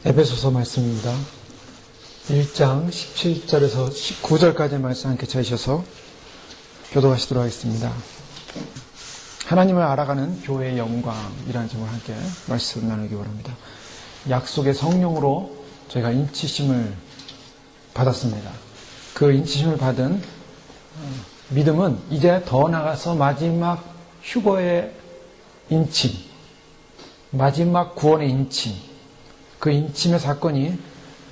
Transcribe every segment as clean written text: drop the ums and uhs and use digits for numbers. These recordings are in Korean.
에베소서 말씀입니다. 1장 17절에서 19절까지의 말씀 함께 찾으셔서 교독하시도록 하겠습니다. 하나님을 알아가는 교회의 영광이라는 제목을 함께 말씀 나누기 바랍니다. 약속의 성령으로 저희가 인치심을 받았습니다. 그 인치심을 받은 믿음은 이제 더 나아가서 마지막 휴거의 인침, 마지막 구원의 인침, 그 인침의 사건이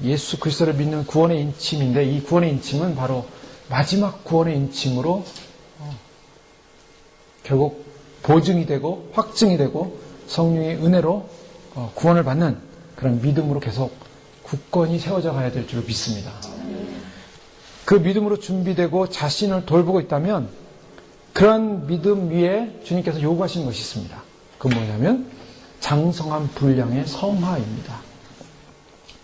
예수 그리스도를 믿는 구원의 인침인데, 이 구원의 인침은 바로 마지막 구원의 인침으로 결국 보증이 되고 확증이 되고 성령의 은혜로 구원을 받는 그런 믿음으로 계속 굳건히 세워져 가야 될 줄 믿습니다. 그 믿음으로 준비되고 자신을 돌보고 있다면 그런 믿음 위에 주님께서 요구하신 것이 있습니다. 그건 뭐냐면 장성한 분량의 성화입니다.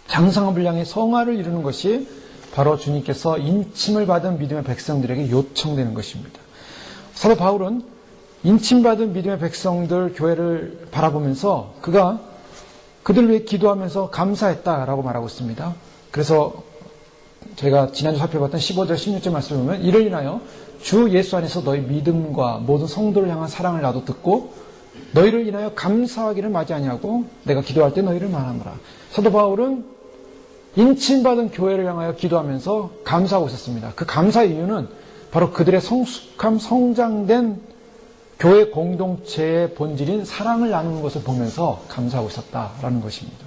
장성한 분량의 성화를 이루는 것이 바로 주님께서 인침을 받은 믿음의 백성들에게 요청되는 것입니다. 사도 바울은 인침받은 믿음의 백성들 교회를 바라보면서 그들을 위해 기도하면서 감사했다라고 말하고 있습니다. 그래서 저희가 지난주 살펴봤던 15절 16절 말씀을 보면 이를 인하여 주 예수 안에서 너희 믿음과 모든 성도를 향한 사랑을 나도 듣고 너희를 인하여 감사하기를 마지 아니하고 내가 기도할 때 너희를 말하노라. 사도 바울은 인침받은 교회를 향하여 기도하면서 감사하고 있었습니다. 그 감사의 이유는 바로 그들의 성숙함, 성장된 교회 공동체의 본질인 사랑을 나누는 것을 보면서 감사하고 있었다라는 것입니다.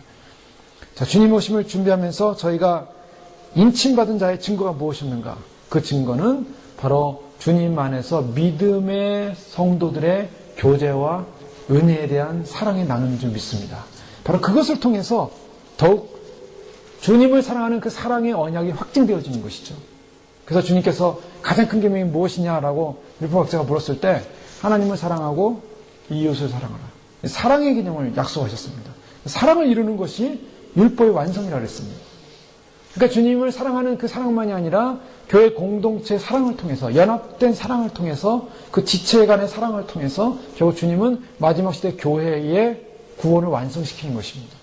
자, 주님 오심을 준비하면서 저희가 인침받은 자의 증거가 무엇이었는가? 그 증거는 바로 주님 안에서 믿음의 성도들의 교제와 은혜에 대한 사랑의 나눔인 줄 믿습니다. 바로 그것을 통해서 더욱 주님을 사랑하는 그 사랑의 언약이 확증되어지는 것이죠. 그래서 주님께서 가장 큰 계명이 무엇이냐라고 율법학자가 물었을 때 하나님을 사랑하고 이웃을 사랑하라. 사랑의 개념을 약속하셨습니다. 사랑을 이루는 것이 율법의 완성이라고 했습니다. 그러니까 주님을 사랑하는 그 사랑만이 아니라 교회 공동체의 사랑을 통해서, 연합된 사랑을 통해서, 그 지체 간의 사랑을 통해서 결국 주님은 마지막 시대 교회의 구원을 완성시키는 것입니다.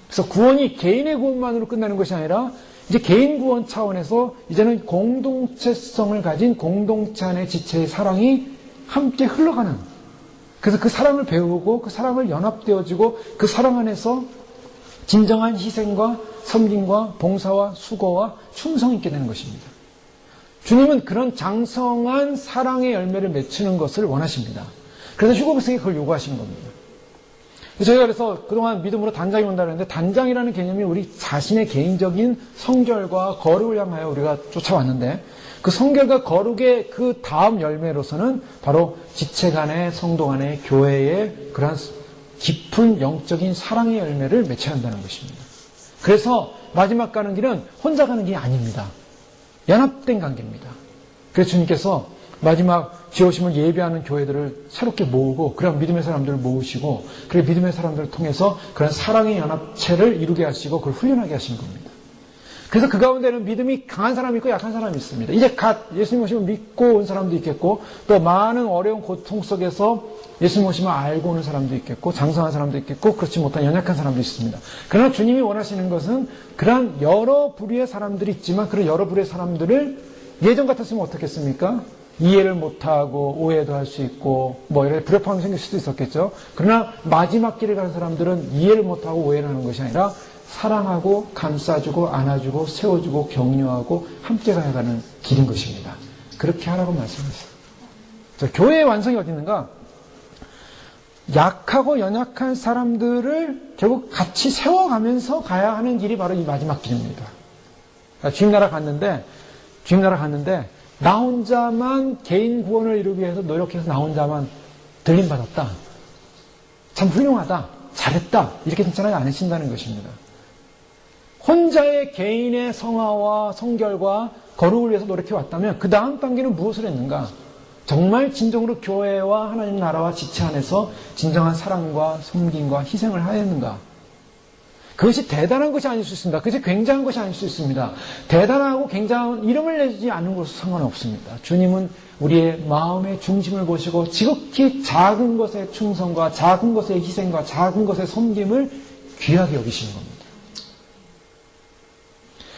그래서 구원이 개인의 구원만으로 끝나는 것이 아니라 이제 개인 구원 차원에서 이제는 공동체성을 가진 공동체 안의 지체의 사랑이 함께 흘러가는, 그래서 그 사랑을 배우고 그 사랑을 연합되어지고 그 사랑 안에서 진정한 희생과 섬김과 봉사와 수고와 충성이 있게 되는 것입니다. 주님은 그런 장성한 사랑의 열매를 맺히는 것을 원하십니다. 그래서 휴거 백성이 그걸 요구하신 겁니다. 저희가 그래서 그동안 믿음으로 단장이 온다고 했는데, 단장이라는 개념이 우리 자신의 개인적인 성결과 거룩을 향하여 우리가 쫓아왔는데, 그 성결과 거룩의 그 다음 열매로서는 바로 지체 간의, 성도 간의, 교회의 그러한 깊은 영적인 사랑의 열매를 맺혀야 한다는 것입니다. 그래서 마지막 가는 길은 혼자 가는 길이 아닙니다. 연합된 관계입니다. 그래서 주님께서 마지막 지오심을 예비하는 교회들을 새롭게 모으고, 그런 믿음의 사람들을 모으시고, 그리고 믿음의 사람들을 통해서 그런 사랑의 연합체를 이루게 하시고 그걸 훈련하게 하신 겁니다. 그래서 그 가운데는 믿음이 강한 사람이 있고 약한 사람이 있습니다. 이제 예수님 오시면 믿고 온 사람도 있겠고, 또 많은 어려운 고통 속에서 예수님 오시면 알고 오는 사람도 있겠고, 장성한 사람도 있겠고, 그렇지 못한 연약한 사람도 있습니다. 그러나 주님이 원하시는 것은 그러한 여러 부류의 사람들이 있지만, 그런 여러 부류의 사람들을 예전 같았으면 어떻겠습니까? 이해를 못하고 오해도 할 수 있고 이런 불협화음이 생길 수도 있었겠죠. 그러나 마지막 길을 가는 사람들은 이해를 못하고 오해를 하는 것이 아니라 사랑하고 감싸주고 안아주고 세워주고 격려하고 함께 가야가는 길인 것입니다. 그렇게 하라고 말씀하셨어요. 자, 교회의 완성이 어디 있는가? 약하고 연약한 사람들을 결국 같이 세워가면서 가야 하는 길이 바로 이 마지막 길입니다. 주님나라 갔는데 나 혼자만 개인 구원을 이루기 위해서 노력해서 나 혼자만 들림받았다, 참 훌륭하다, 잘했다, 이렇게 칭찬을 안 하신다는 것입니다. 혼자의 개인의 성화와 성결과 거룩을 위해서 노력해왔다면 그 다음 단계는 무엇을 했는가? 정말 진정으로 교회와 하나님 나라와 지체 안에서 진정한 사랑과 섬김과 희생을 하였는가? 그것이 대단한 것이 아닐 수 있습니다. 그것이 굉장한 것이 아닐 수 있습니다. 대단하고 굉장한 이름을 내지 않는 것은 상관없습니다. 주님은 우리의 마음의 중심을 보시고 지극히 작은 것의 충성과 작은 것의 희생과 작은 것의 섬김을 귀하게 여기시는 겁니다.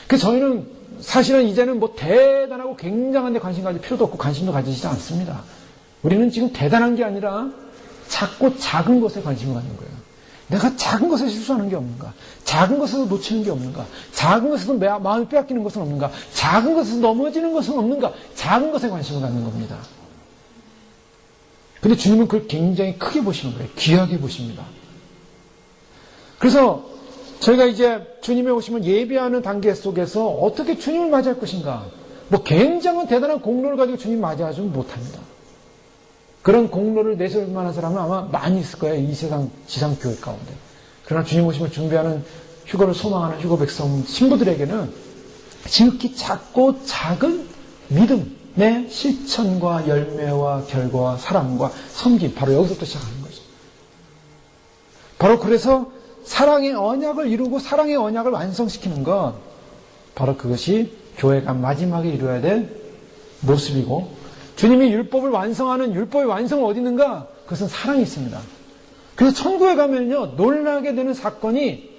그래서 저희는 사실은 이제는 뭐 대단하고 굉장한 데 관심 가질 필요도 없고 관심도 가지지 않습니다. 우리는 지금 대단한 게 아니라 작고 작은 것에 관심을 갖는 거예요. 내가 작은 것에 실수하는 게 없는가? 작은 것에서 놓치는 게 없는가? 작은 것에서 마음이 빼앗기는 것은 없는가? 작은 것에서 넘어지는 것은 없는가? 작은 것에 관심을 갖는 겁니다. 근데 주님은 그걸 굉장히 크게 보시는 거예요. 귀하게 보십니다. 그래서 저희가 이제 주님의 오심을 예비하는 단계 속에서 어떻게 주님을 맞이할 것인가? 뭐 굉장한 대단한 공로를 가지고 주님 맞이하지 못합니다. 그런 공로를 내세울 만한 사람은 아마 많이 있을 거예요. 이 세상 지상 교회 가운데. 그러나 주님 오심을 준비하는 휴거를 소망하는 휴거 백성 신부들에게는 지극히 작고 작은 믿음의 실천과 열매와 결과와 사랑과 섬김, 바로 여기서부터 시작하는 거죠. 바로 그래서 사랑의 언약을 이루고 사랑의 언약을 완성시키는 것, 바로 그것이 교회가 마지막에 이루어야 될 모습이고, 주님이 율법을 완성하는 율법의 완성은 어디 있는가? 그것은 사랑이 있습니다. 그래서 천국에 가면요, 놀라게 되는 사건이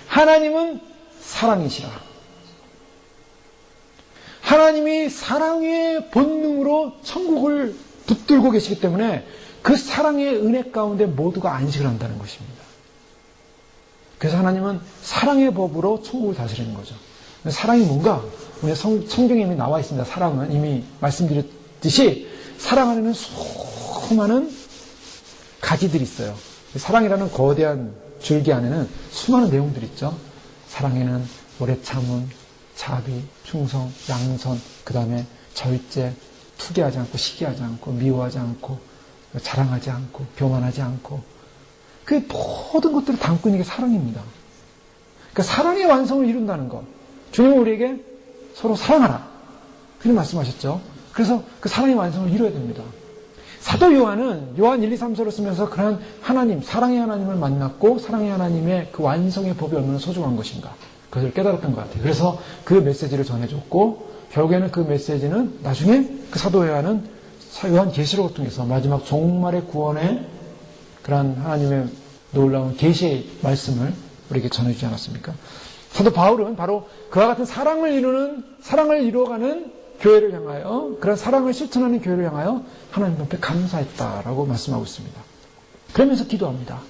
하나님은 사랑이시라. 하나님이 사랑의 본능으로 천국을 붙들고 계시기 때문에 그 사랑의 은혜 가운데 모두가 안식을 한다는 것입니다. 그래서 하나님은 사랑의 법으로 천국을 다스리는 거죠. 사랑이 뭔가? 우리 성경에 이미 나와 있습니다. 사랑은 이미 말씀드렸듯이 사랑 안에는 수많은 가지들이 있어요. 사랑이라는 거대한 줄기 안에는 수많은 내용들이 있죠. 사랑에는 오래 참음, 자비, 충성, 양선, 그 다음에 절제, 투기하지 않고 시기하지 않고 미워하지 않고 자랑하지 않고 교만하지 않고, 그 모든 것들을 담고 있는 게 사랑입니다. 그러니까 사랑의 완성을 이룬다는 것. 주님은 우리에게 서로 사랑하라, 그렇게 말씀하셨죠. 그래서 그 사랑의 완성을 이루어야 됩니다. 사도 요한은 요한 1, 2, 3서를 쓰면서 그러한 하나님, 사랑의 하나님을 만났고 사랑의 하나님의 그 완성의 법이 얼마나 소중한 것인가, 그것을 깨달았던 것 같아요. 그래서 그 메시지를 전해줬고, 결국에는 그 메시지는 나중에 그 사도 요한은 요한 계시록을 통해서 마지막 종말의 구원의 그러한 하나님의 놀라운 계시의 말씀을 우리에게 전해주지 않았습니까? 사도 바울은 바로 그와 같은 사랑을 이루어가는 교회를 향하여, 그런 사랑을 실천하는 교회를 향하여 하나님 앞에 감사했다라고 말씀하고 있습니다. 그러면서 기도합니다.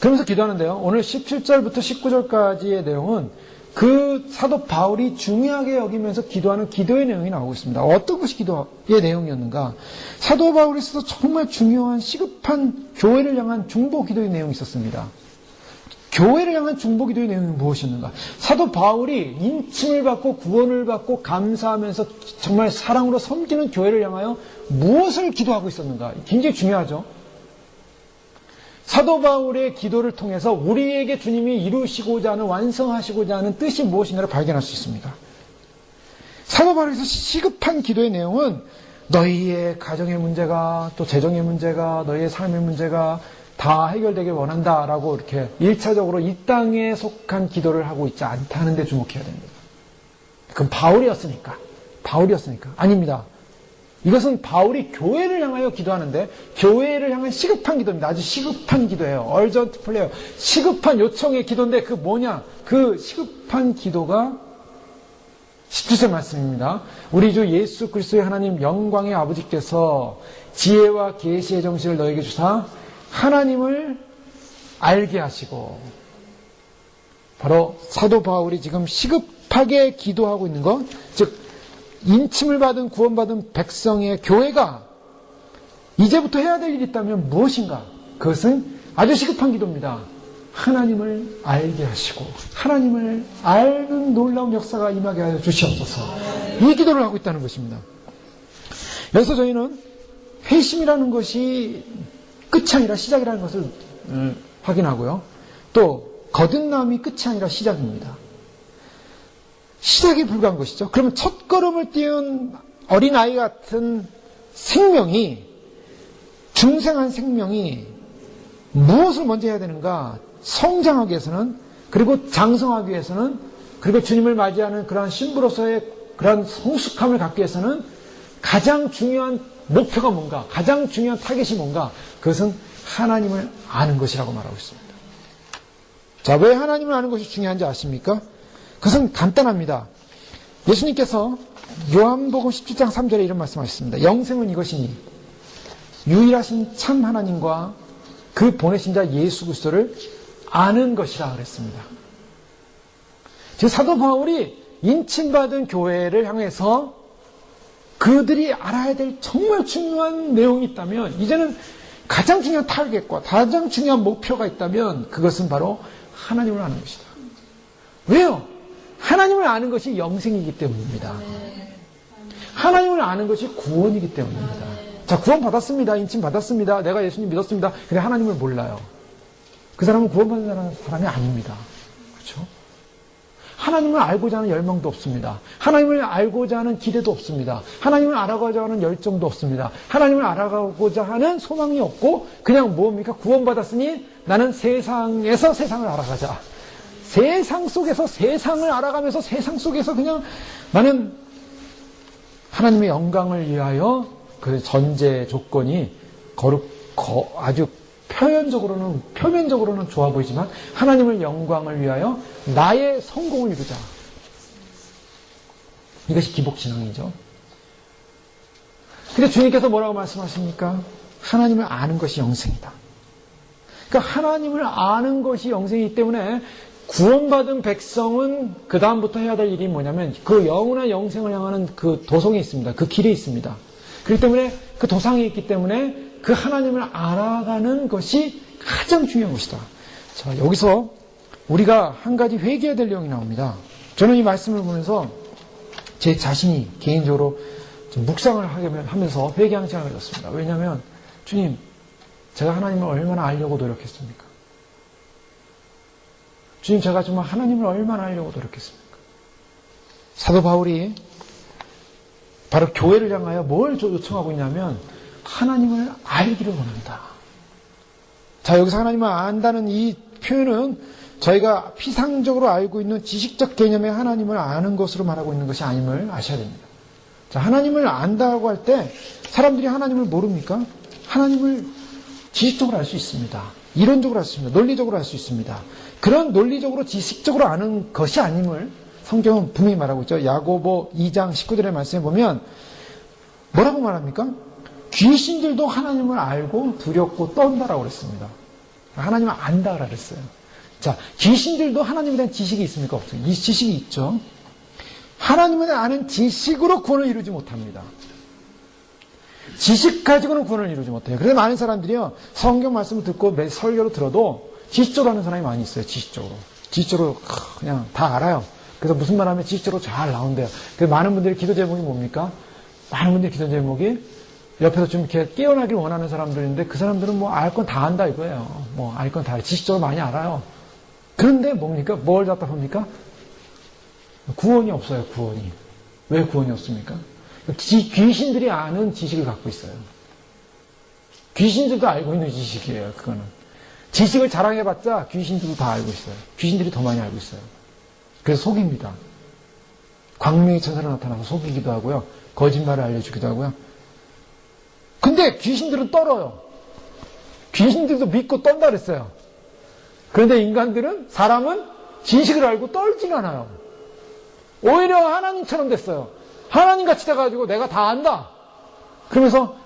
그러면서 기도하는데요, 오늘 17절부터 19절까지의 내용은 그 사도 바울이 중요하게 여기면서 기도하는 기도의 내용이 나오고 있습니다. 어떤 것이 기도의 내용이었는가? 사도 바울이 있어서 정말 중요한 시급한 교회를 향한 중보 기도의 내용이 있었습니다. 교회를 향한 중보 기도의 내용이 무엇이었는가? 사도 바울이 인침을 받고 구원을 받고 감사하면서 정말 사랑으로 섬기는 교회를 향하여 무엇을 기도하고 있었는가? 굉장히 중요하죠. 사도 바울의 기도를 통해서 우리에게 주님이 이루시고자 하는, 완성하시고자 하는 뜻이 무엇인가를 발견할 수 있습니다. 사도 바울에서 시급한 기도의 내용은 너희의 가정의 문제가, 또 재정의 문제가, 너희의 삶의 문제가 다 해결되길 원한다라고 이렇게 1차적으로 이 땅에 속한 기도를 하고 있지 않다는 데 주목해야 됩니다. 그건 바울이었으니까. 아닙니다. 이것은 바울이 교회를 향하여 기도하는데, 교회를 향한 시급한 기도입니다. 아주 시급한 기도예요. urgent prayer. 시급한 요청의 기도인데 그 뭐냐? 그 시급한 기도가 17절 말씀입니다. 우리 주 예수 그리스도의 하나님 영광의 아버지께서 지혜와 계시의 정신을 너에게 주사 하나님을 알게 하시고, 바로 사도 바울이 지금 시급하게 기도하고 있는 것, 즉 인침을 받은 구원받은 백성의 교회가 이제부터 해야 될 일이 있다면 무엇인가? 그것은 아주 시급한 기도입니다. 하나님을 알게 하시고 하나님을 아는 놀라운 역사가 임하게 하여 주시옵소서. 이 기도를 하고 있다는 것입니다. 여기서 저희는 회심이라는 것이 끝이 아니라 시작이라는 것을 확인하고요. 또 거듭남이 끝이 아니라 시작입니다. 시작에 불과한 것이죠. 그러면 첫걸음을 띄운 어린아이 같은 생명이, 중생한 생명이 무엇을 먼저 해야 되는가? 성장하기 위해서는, 그리고 장성하기 위해서는, 그리고 주님을 맞이하는 그러한 신부로서의 그러한 성숙함을 갖기 위해서는 가장 중요한 목표가 뭔가? 가장 중요한 타겟이 뭔가? 그것은 하나님을 아는 것이라고 말하고 있습니다. 자, 왜 하나님을 아는 것이 중요한지 아십니까? 그것은 간단합니다. 예수님께서 요한복음 17장 3절에 이런 말씀하셨습니다. 영생은 이것이니 유일하신 참 하나님과 그 보내신 자 예수 그리스도를 아는 것이라 그랬습니다. 지금 사도 바울이 인침받은 교회를 향해서 그들이 알아야 될 정말 중요한 내용이 있다면, 이제는 가장 중요한 타겟과 가장 중요한 목표가 있다면 그것은 바로 하나님을 아는 것이다. 왜요? 하나님을 아는 것이 영생이기 때문입니다. 하나님을 아는 것이 구원이기 때문입니다. 자, 구원 받았습니다. 인침 받았습니다. 내가 예수님 믿었습니다. 근데 하나님을 몰라요. 그 사람은 구원받는 사람이 아닙니다. 그렇죠? 하나님을 알고자 하는 열망도 없습니다. 하나님을 알고자 하는 기대도 없습니다. 하나님을 알아가고자 하는 열정도 없습니다. 하나님을 알아가고자 하는 소망이 없고 그냥 뭡니까? 구원받았으니 나는 세상에서 세상을 알아가자. 세상 속에서 세상을 알아가면서 세상 속에서 그냥 나는 하나님의 영광을 위하여, 그 전제 조건이 아주 표면적으로는 좋아 보이지만 하나님을 영광을 위하여 나의 성공을 이루자. 이것이 기복신앙이죠. 근데 주님께서 뭐라고 말씀하십니까? 하나님을 아는 것이 영생이다. 그러니까 하나님을 아는 것이 영생이기 때문에 구원받은 백성은 그 다음부터 해야 될 일이 뭐냐면 그 영원한 영생을 향하는 그 도성이 있습니다. 그 길이 있습니다. 그렇기 때문에 그 도상이 있기 때문에 그 하나님을 알아가는 것이 가장 중요한 것이다. 자, 여기서 우리가 한 가지 회개해야 될 내용이 나옵니다. 저는 이 말씀을 보면서 제 자신이 개인적으로 좀 묵상을 하면서 회개하는 시간을 가졌습니다. 왜냐하면 주님, 제가 하나님을 얼마나 알려고 노력했습니까? 주님, 제가 정말 하나님을 얼마나 알려고 노력했습니까? 사도 바울이 바로 교회를 향하여 뭘 요청하고 있냐면 하나님을 알기를 원한다. 자, 여기서 하나님을 안다는 이 표현은 저희가 피상적으로 알고 있는 지식적 개념의 하나님을 아는 것으로 말하고 있는 것이 아님을 아셔야 됩니다. 자, 하나님을 안다고 할 때 사람들이 하나님을 모릅니까? 하나님을 지식적으로 알 수 있습니다. 이론적으로 알 수 있습니다. 논리적으로 알 수 있습니다. 그런 논리적으로 지식적으로 아는 것이 아님을 성경은 분명히 말하고 있죠. 야고보 2장 19절의 말씀에 보면 뭐라고 말합니까? 귀신들도 하나님을 알고 두렵고 떤다라고 그랬습니다. 하나님을 안다라 그랬어요. 자, 귀신들도 하나님에 대한 지식이 있습니까? 없어요. 이 지식이 있죠. 하나님을 아는 지식으로 구원을 이루지 못합니다. 지식 가지고는 구원을 이루지 못해요. 그래서 많은 사람들이요, 성경 말씀을 듣고 매 설교를 들어도 지식적으로 하는 사람이 많이 있어요. 지식적으로 그냥 다 알아요. 그래서 무슨 말 하면 지식적으로 잘 나온대요. 그래서 많은 분들이 기도 제목이 뭡니까? 많은 분들이 기도 제목이 옆에서 좀 이렇게 깨어나길 원하는 사람들인데 그 사람들은 뭐 알 건 다 안다 이거예요. 뭐 알 건 다 지식적으로 많이 알아요. 그런데 뭡니까? 뭘 답답합니까? 구원이 없어요. 구원이. 왜 구원이 없습니까? 귀신들이 아는 지식을 갖고 있어요. 귀신들도 알고 있는 지식이에요. 그거는. 지식을 자랑해봤자 귀신들도 다 알고 있어요. 귀신들이 더 많이 알고 있어요. 그래서 속입니다. 광명의 천사로 나타나서 속이기도 하고요. 거짓말을 알려주기도 하고요. 근데 귀신들은 떨어요. 귀신들도 믿고 떤다 그랬어요. 그런데 사람은 지식을 알고 떨진 않아요. 오히려 하나님처럼 됐어요. 하나님같이 돼가지고 내가 다 안다. 그러면서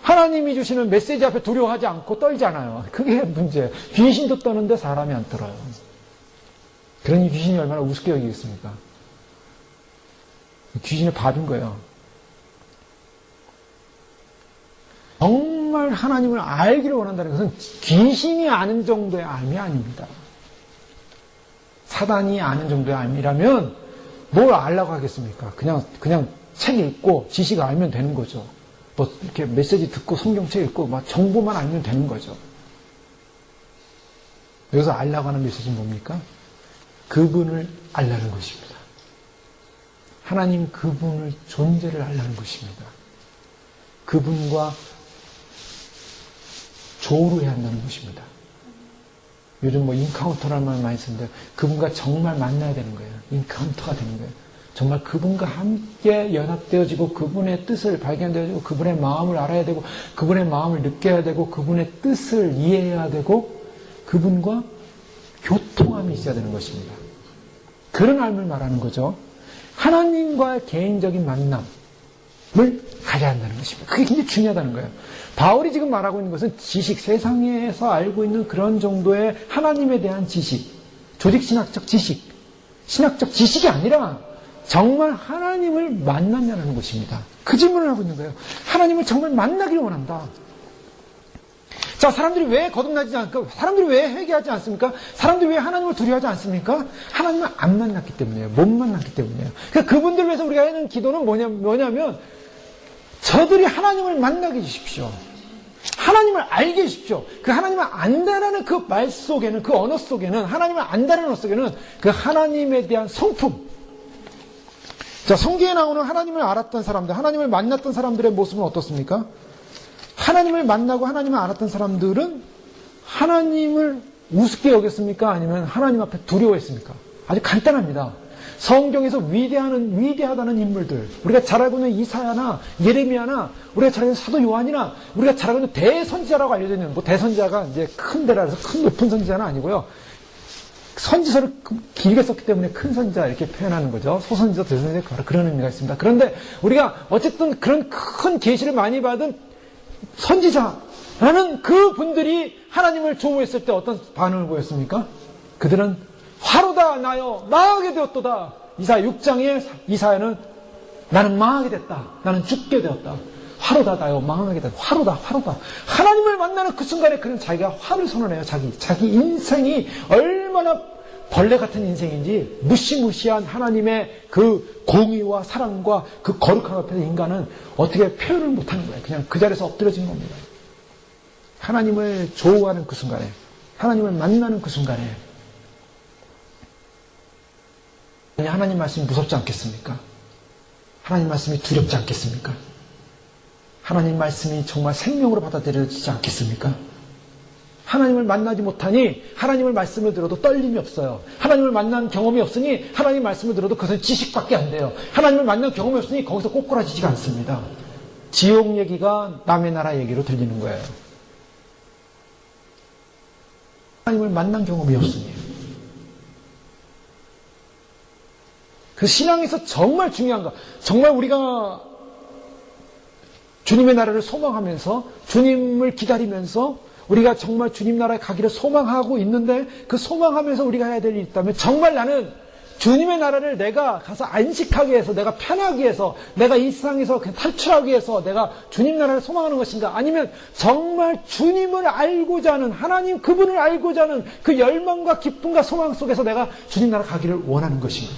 하나님이 주시는 메시지 앞에 두려워하지 않고 떨지 않아요. 그게 문제예요. 귀신도 떠는데 사람이 안 떨어요. 그러니 귀신이 얼마나 우습게 여기겠습니까? 귀신의 밥인 거예요. 정말 하나님을 알기를 원한다는 것은 귀신이 아는 정도의 암이 아닙니다. 사단이 아는 정도의 암이라면 뭘 알라고 하겠습니까? 그냥 책 읽고 지식 알면 되는 거죠. 뭐 이렇게 메시지 듣고 성경책 읽고 막 정보만 알면 되는 거죠. 여기서 알라고 하는 메시지는 뭡니까? 그분을 알라는 것입니다. 하나님 그분을 존재를 알라는 것입니다. 그분과 조우를 해야 한다는 것입니다. 요즘 뭐 인카운터라는 말 많이 쓰는데 그분과 정말 만나야 되는 거예요. 인카운터가 되는 거예요. 정말 그분과 함께 연합되어지고 그분의 뜻을 발견되어지고 그분의 마음을 알아야 되고 그분의 마음을 느껴야 되고 그분의 뜻을 이해해야 되고 그분과 교통함이 있어야 되는 것입니다. 그런 삶을 말하는 거죠. 하나님과의 개인적인 만남을 가져야 한다는 것입니다. 그게 굉장히 중요하다는 거예요. 바울이 지금 말하고 있는 것은 지식, 세상에서 알고 있는 그런 정도의 하나님에 대한 지식, 조직신학적 지식, 신학적 지식이 아니라 정말 하나님을 만났냐는 것입니다. 그 질문을 하고 있는 거예요. 하나님을 정말 만나기를 원한다. 자, 사람들이 왜 거듭나지 않고, 사람들이 왜 회개하지 않습니까? 사람들이 왜 하나님을 두려워하지 않습니까? 하나님을 안 만났기 때문이에요. 못 만났기 때문이에요. 그러니까 그분들을 위해서 우리가 하는 기도는 뭐냐면 저들이 하나님을 만나게 해주십시오. 하나님을 알게 해주십시오. 그 하나님을 안다라는 그 말 속에는, 그 언어 속에는, 하나님을 안다라는 언어 속에는 그 하나님에 대한 성품. 자, 성경에 나오는 하나님을 알았던 사람들, 하나님을 만났던 사람들의 모습은 어떻습니까? 하나님을 만나고 하나님을 알았던 사람들은 하나님을 우습게 여겼습니까? 아니면 하나님 앞에 두려워했습니까? 아주 간단합니다. 성경에서 위대하다는 인물들, 우리가 잘 알고 있는 이사야나 예레미야나 우리가 잘 알고 있는 사도 요한이나 우리가 잘 알고 있는 대선지자라고 알려져 있는, 대선지자가 이제 큰 데라 해서 큰 높은 선지자는 아니고요. 선지서를 길게 썼기 때문에 큰 선지자 이렇게 표현하는 거죠. 소선지자, 대선지자 바로 그런 의미가 있습니다. 그런데 우리가 어쨌든 그런 큰 계시를 많이 받은 선지자라는 그 분들이 하나님을 조우했을 때 어떤 반응을 보였습니까? 그들은 화로다 나여 망하게 되었도다. 이사야 6장에 이사야는 나는 망하게 됐다. 나는 죽게 되었다. 화로다 나여 망하게 됐다. 화로다. 하나님을 만나는 그 순간에 그는 자기가 화를 선언해요. 자기 인생이 얼마나 벌레 같은 인생인지 무시무시한 하나님의 그 공의와 사랑과 그 거룩함 앞에서 인간은 어떻게 표현을 못하는 거예요. 그냥 그 자리에서 엎드려진 겁니다. 하나님을 조우하는 그 순간에, 하나님을 만나는 그 순간에 하나님 말씀이 무섭지 않겠습니까? 하나님 말씀이 두렵지 않겠습니까? 하나님 말씀이 정말 생명으로 받아들여지지 않겠습니까? 하나님을 만나지 못하니 하나님을 말씀을 들어도 떨림이 없어요. 하나님을 만난 경험이 없으니 하나님 말씀을 들어도 그것은 지식밖에 안 돼요. 하나님을 만난 경험이 없으니 거기서 꼬꾸라지지가 않습니다. 지옥 얘기가 남의 나라 얘기로 들리는 거예요. 하나님을 만난 경험이 없으니. 그 신앙에서 정말 중요한 거, 정말 우리가 주님의 나라를 소망하면서 주님을 기다리면서 우리가 정말 주님 나라에 가기를 소망하고 있는데 그 소망하면서 우리가 해야 될 일이 있다면 정말 나는 주님의 나라를 내가 가서 안식하기 위해서, 내가 편하기 위해서, 내가 이 세상에서 그냥 탈출하기 위해서 내가 주님 나라를 소망하는 것인가? 아니면 정말 주님을 알고자 하는, 하나님 그분을 알고자 하는 그 열망과 기쁨과 소망 속에서 내가 주님 나라 가기를 원하는 것인가?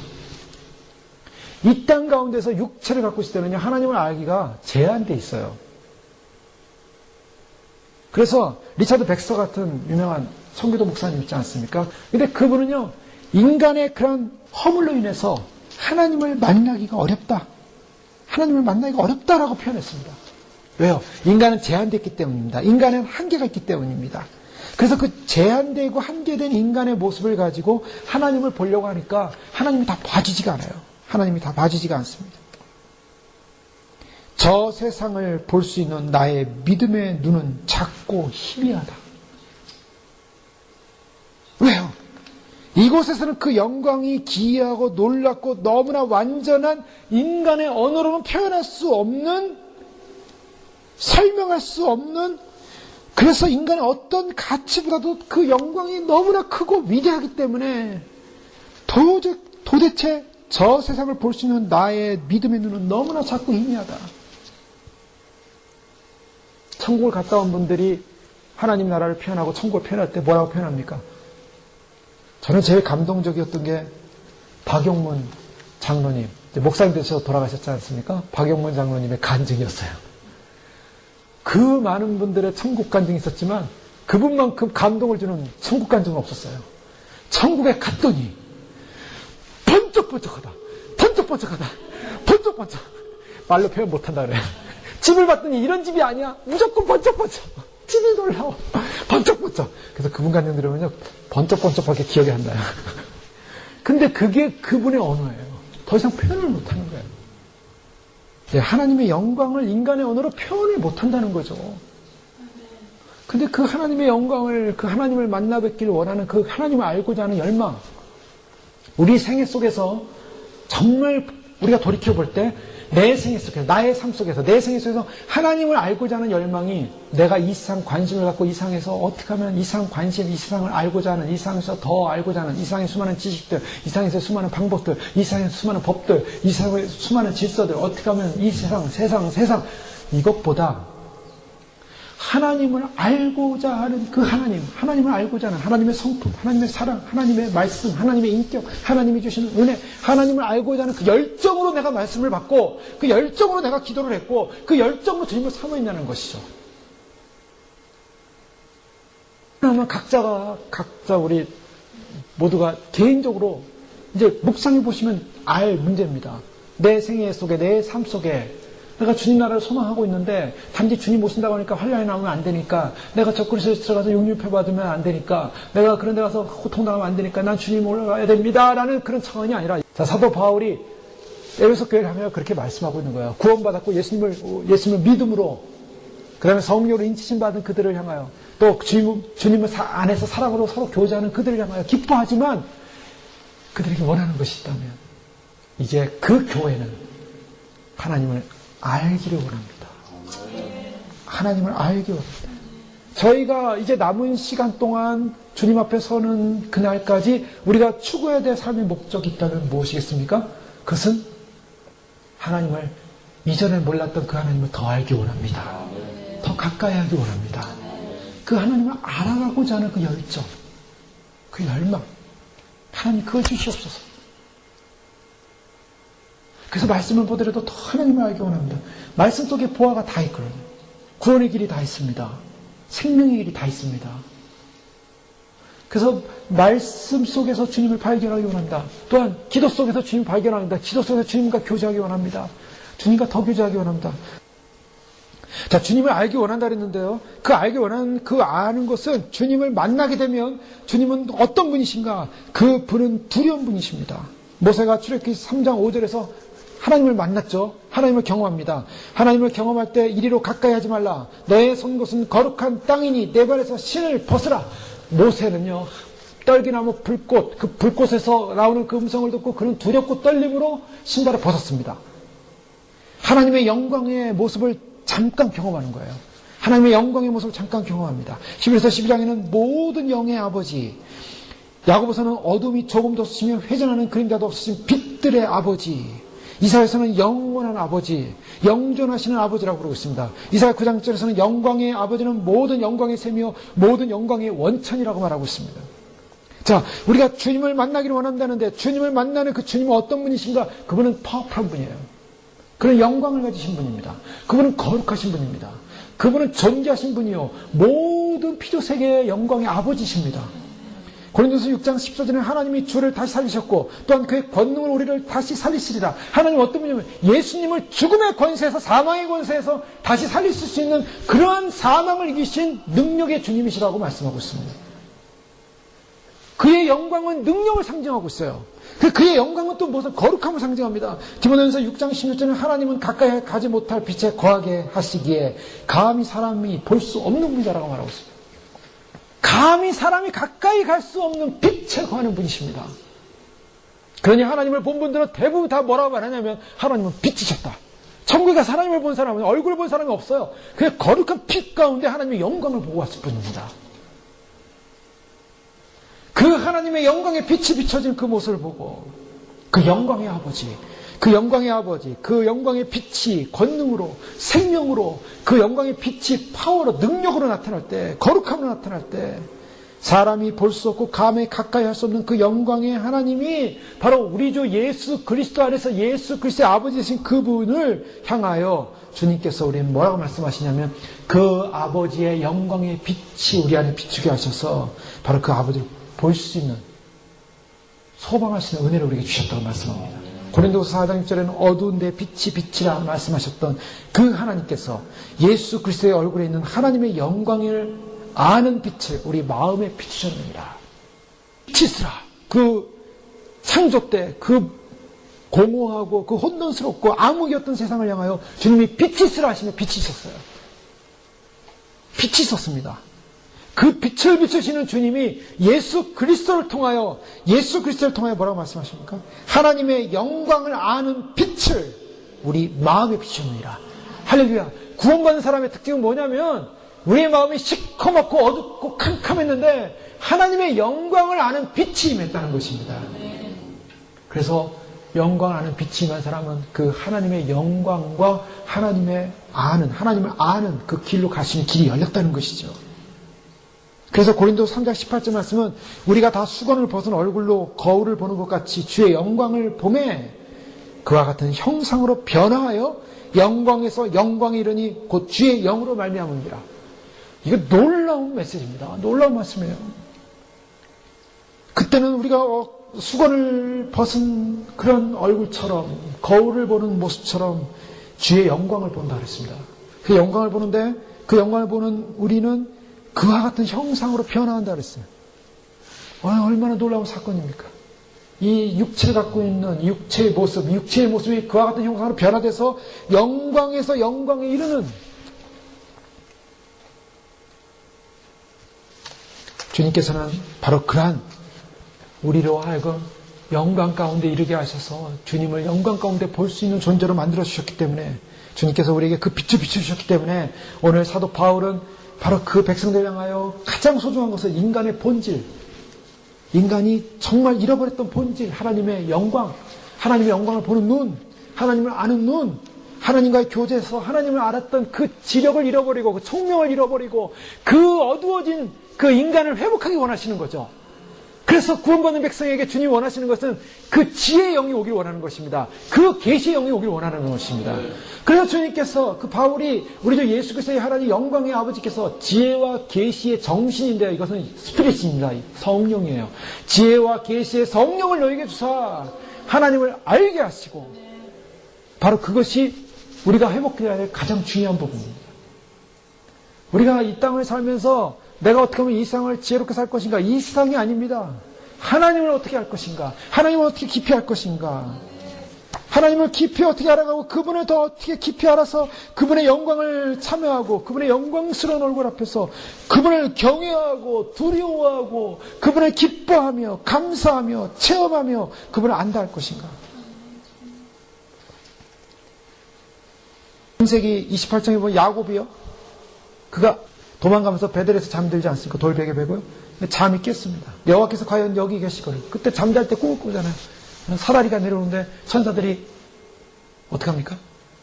이 땅 가운데서 육체를 갖고 있을 때는요, 하나님을 알기가 제한되어 있어요. 그래서 리차드 백서 같은 유명한 청교도 목사님 있지 않습니까? 근데 그분은요, 인간의 그런 허물로 인해서 하나님을 만나기가 어렵다. 하나님을 만나기가 어렵다라고 표현했습니다. 왜요? 인간은 제한됐기 때문입니다. 인간은 한계가 있기 때문입니다. 그래서 그 제한되고 한계된 인간의 모습을 가지고 하나님을 보려고 하니까 하나님이 다 봐주지가 않아요. 하나님이 다 봐주지가 않습니다. 저 세상을 볼 수 있는 나의 믿음의 눈은 작고 희미하다. 왜요? 이곳에서는 그 영광이 기이하고 놀랍고 너무나 완전한 인간의 언어로는 표현할 수 없는, 설명할 수 없는, 그래서 인간의 어떤 가치보다도 그 영광이 너무나 크고 위대하기 때문에 도대체 저 세상을 볼 수 있는 나의 믿음의 눈은 너무나 작고 희미하다. 천국을 갔다 온 분들이 하나님 나라를 표현하고 천국을 표현할 때 뭐라고 표현합니까? 저는 제일 감동적이었던 게 박용문 장로님, 목사님 되셔서 돌아가셨지 않습니까? 박용문 장로님의 간증이었어요. 그 많은 분들의 천국 간증이 있었지만 그분만큼 감동을 주는 천국 간증은 없었어요. 천국에 갔더니 번쩍번쩍하다. 말로 표현 못한다 그래요. 집을 봤더니 이런 집이 아니야. 무조건 번쩍번쩍. 집이 놀라워. 번쩍번쩍. 그래서 그분 간증 들으면요, 번쩍번쩍하게 기억이 안 나요. 근데 그게 그분의 언어예요. 더 이상 표현을 못하는 거예요. 하나님의 영광을 인간의 언어로 표현을 못한다는 거죠. 근데 그 하나님의 영광을, 그 하나님을 만나 뵙기를 원하는 그 하나님을 알고자 하는 열망, 우리 생애 속에서 정말 우리가 돌이켜볼 때 내 생애 속에서, 나의 삶 속에서, 내 생애 속에서 하나님을 알고자 하는 열망이, 내가 이 세상 관심을 갖고 이 세상에서 어떻게 하면 이 세상 관심, 이 세상을 알고자 하는, 이 세상에서 더 알고자 하는, 이 세상의 수많은 지식들, 이 세상에서 수많은 방법들, 이 세상의 수많은 법들, 이 세상의 수많은 질서들, 어떻게 하면 이 세상 이것보다 하나님을 알고자 하는 그 하나님을 알고자 하는 하나님의 성품, 하나님의 사랑, 하나님의 말씀, 하나님의 인격, 하나님이 주시는 은혜, 하나님을 알고자 하는 그 열정으로 내가 말씀을 받고, 그 열정으로 내가 기도를 했고, 그 열정으로 주님을 삼아 있다는 것이죠. 그러면 각자 우리 모두가 개인적으로 이제 묵상해 보시면 알 문제입니다. 내 생애 속에, 내 삶 속에 내가 주님 나라를 소망하고 있는데 단지 주님 오신다고 하니까 환란이 나오면 안 되니까, 내가 적그리스도에 들어가서 육류표 받으면 안 되니까, 내가 그런 데 가서 고통당하면 안 되니까 난 주님 올라가야 됩니다 라는 그런 차원이 아니라, 자, 사도 바울이 에베소 교회를 하며 그렇게 말씀하고 있는 거예요. 구원받았고 예수님을 믿음으로, 그 다음에 성령으로 인치심 받은 그들을 향하여, 또 주님을 안에서 사랑으로 서로 교제하는 그들을 향하여 기뻐하지만, 그들에게 원하는 것이 있다면 이제 그 교회는 하나님을 알기를 원합니다. 하나님을 알기 원합니다. 저희가 이제 남은 시간 동안 주님 앞에 서는 그날까지 우리가 추구해야 될 삶의 목적이 있다면 무엇이겠습니까? 그것은 하나님을, 이전에 몰랐던 그 하나님을 더 알기 원합니다. 더 가까이 하기 원합니다. 그 하나님을 알아가고자 하는 그 열정, 그 열망, 하나님 그걸 주시옵소서. 그래서 말씀을 보더라도 더 하나님을 알기 원합니다. 말씀 속에 보화가 다 있거든요. 구원의 길이 다 있습니다. 생명의 길이 다 있습니다. 그래서 말씀 속에서 주님을 발견하기 원합니다. 또한 기도 속에서 주님을 발견합니다. 기도 속에서 주님과 교제하기 원합니다. 주님과 더 교제하기 원합니다. 자, 주님을 알기 원한다 그랬는데요. 그 알기 원하는 그 아는 것은 주님을 만나게 되면 주님은 어떤 분이신가? 그 분은 두려운 분이십니다. 모세가 출애굽기 3장 5절에서 하나님을 만났죠. 하나님을 경험합니다. 하나님을 경험할 때 이리로 가까이 하지 말라. 너의 선 곳은 거룩한 땅이니 내 발에서 신을 벗으라. 모세는요, 떨기나무 불꽃, 그 불꽃에서 나오는 그 음성을 듣고 그는 두렵고 떨림으로 신발을 벗었습니다. 하나님의 영광의 모습을 잠깐 경험하는 거예요. 하나님의 영광의 모습을 잠깐 경험합니다. 11서 12장에는 모든 영의 아버지, 야고보서는 어둠이 조금도 없으시며 회전하는 그림자도 없으신 빛들의 아버지, 이사야서는 영원한 아버지, 영존하시는 아버지라고 부르고 있습니다. 이사야 9장 1절에서는 영광의 아버지는 모든 영광의 셈이요 모든 영광의 원천이라고 말하고 있습니다. 자, 우리가 주님을 만나기를 원한다는데 주님을 만나는 그 주님은 어떤 분이신가? 그분은 파워풀한 분이에요. 그런 영광을 가지신 분입니다. 그분은 거룩하신 분입니다. 그분은 존귀하신 분이요 모든 피조세계의 영광의 아버지십니다. 고린도서 6장 14절에 하나님이 주를 다시 살리셨고 또한 그의 권능을 우리를 다시 살리시리라. 하나님 어떤 분이냐면 예수님을 죽음의 권세에서, 사망의 권세에서 다시 살리실 수 있는 그러한 사망을 이기신 능력의 주님이시라고 말씀하고 있습니다. 그의 영광은 능력을 상징하고 있어요. 그의 영광은 또 무슨 거룩함을 상징합니다. 디모데전서 6장 16절에 하나님은 가까이 가지 못할 빛에 거하게 하시기에 감히 사람이 볼 수 없는 분이라고 말하고 있습니다. 감히 사람이 가까이 갈 수 없는 빛에 거하는 분이십니다. 그러니 하나님을 본 분들은 대부분 다 뭐라고 말하냐면 하나님은 빛이셨다. 천국에 가서 하나님을 본 사람은, 얼굴을 본 사람이 없어요. 그 거룩한 빛 가운데 하나님의 영광을 보고 왔을 뿐입니다. 그 하나님의 영광의 빛이 비춰진 그 모습을 보고 그 영광의 아버지, 그 영광의 빛이 권능으로, 생명으로, 그 영광의 빛이 파워로, 능력으로 나타날 때, 거룩함으로 나타날 때 사람이 볼 수 없고 감히 가까이 할 수 없는 그 영광의 하나님이 바로 우리 주 예수 그리스도 안에서 예수 그리스도의 아버지 되신 그분을 향하여 주님께서 우리는 뭐라고 말씀하시냐면 그 아버지의 영광의 빛이 우리 안에 비추게 하셔서 바로 그 아버지를 볼 수 있는, 소망할 수 있는 은혜를 우리에게 주셨다고 말씀합니다. 고린도서 4장 6절에는 어두운 데 빛이 빛이라 말씀하셨던 그 하나님께서 예수 그리스도의 얼굴에 있는 하나님의 영광을 아는 빛을 우리 마음에 비추셨느니라. 빛이스라. 그 창조 때 그 공허하고 그 혼돈스럽고 암흑이었던 세상을 향하여 주님이 빛이스라 하시며 빛이셨어요. 빛이 있었습니다. 그 빛을 비추시는 주님이 예수 그리스도를 통하여 뭐라고 말씀하십니까? 하나님의 영광을 아는 빛을 우리 마음에 비추느니라. 할렐루야. 구원받는 사람의 특징은 뭐냐면 우리의 마음이 시커멓고 어둡고 캄캄했는데 하나님의 영광을 아는 빛이 임했다는 것입니다. 그래서 영광을 아는 빛이 임한 사람은 그 하나님의 영광과 하나님을 아는 그 길로 갈 수 있는 길이 열렸다는 것이죠. 그래서 고린도 3장 18절 말씀은 우리가 다 수건을 벗은 얼굴로 거울을 보는 것 같이 주의 영광을 보매 그와 같은 형상으로 변화하여 영광에서 영광에 이르니 곧 주의 영으로 말미암으니라. 이거 놀라운 메시지입니다. 놀라운 말씀이에요. 그때는 우리가 수건을 벗은 그런 얼굴처럼 거울을 보는 모습처럼 주의 영광을 본다 그랬습니다. 그 영광을 보는데 그 영광을 보는 우리는 그와 같은 형상으로 변화한다 그랬어요. 얼마나 놀라운 사건입니까? 이 육체를 갖고 있는 육체의 모습이 그와 같은 형상으로 변화돼서 영광에서 영광에 이르는 주님께서는 바로 그러한 우리로 하여금 영광 가운데 이르게 하셔서 주님을 영광 가운데 볼 수 있는 존재로 만들어 주셨기 때문에 주님께서 우리에게 그 빛을 비춰주셨기 때문에 오늘 사도 바울은 바로 그 백성들을 향하여 가장 소중한 것은 인간의 본질, 인간이 정말 잃어버렸던 본질, 하나님의 영광을 보는 눈, 하나님을 아는 눈, 하나님과의 교제에서 하나님을 알았던 그 지력을 잃어버리고 그 총명을 잃어버리고 그 어두워진 그 인간을 회복하기 원하시는 거죠. 그래서 구원받는 백성에게 주님이 원하시는 것은 그 지혜의 영이 오길 원하는 것입니다. 그 계시의 영이 오길 원하는 것입니다. 그래서 주님께서 그 바울이 우리 주 예수 그리스도의 하나님 영광의 아버지께서 지혜와 계시의 정신인데요. 이것은 스피릿입니다. 성령이에요. 지혜와 계시의 성령을 너에게 주사 하나님을 알게 하시고 바로 그것이 우리가 회복해야 할 가장 중요한 부분입니다. 우리가 이 땅을 살면서 내가 어떻게 하면 이 세상을 지혜롭게 살 것인가? 이 세상이 아닙니다. 하나님을 어떻게 할 것인가? 하나님을 어떻게 깊이 할 것인가? 하나님을 깊이 어떻게 알아가고 그분을 더 어떻게 깊이 알아서 그분의 영광을 참여하고 그분의 영광스러운 얼굴 앞에서 그분을 경외하고 두려워하고 그분을 기뻐하며 감사하며 체험하며 그분을 안다 할 것인가? 창세기 28장에 보면 야곱이요. 그가 도망가면서 베델에서 잠들지 않습니까? 돌베개 베고요. 잠이 깼습니다. 여호와께서 과연 여기 계시거든. 그때 잠잘 때 꿈을 꾸잖아요. 사다리가 내려오는데 천사들이 어떻게 합니까?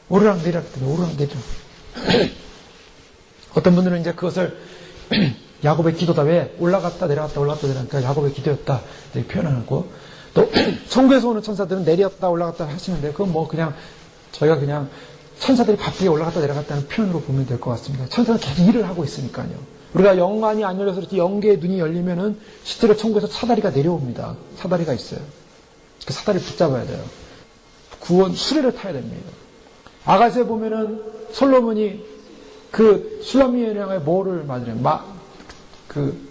오르락 내리락 오르락 내리락. 어떤 분들은 이제 그것을 야곱의 기도다. 왜? 올라갔다 내려갔다 올라갔다 내려갔다 야곱의 기도였다. 이렇게 표현하고 또 천국에서 오는 천사들은 내렸다 올라갔다 하시는데 그건 뭐 그냥 저희가 그냥 천사들이 바쁘게 올라갔다 내려갔다는 표현으로 보면 될 것 같습니다. 천사는 계속 일을 하고 있으니까요. 우리가 영안이 안 열려서 그렇지 영계의 눈이 열리면은 실제로 천국에서 사다리가 내려옵니다. 사다리가 있어요. 그 사다리를 붙잡아야 돼요. 구원 수레를 타야 됩니다. 아가서에 보면은 솔로몬이 그 슐라미에 향해 뭐를 마련해요?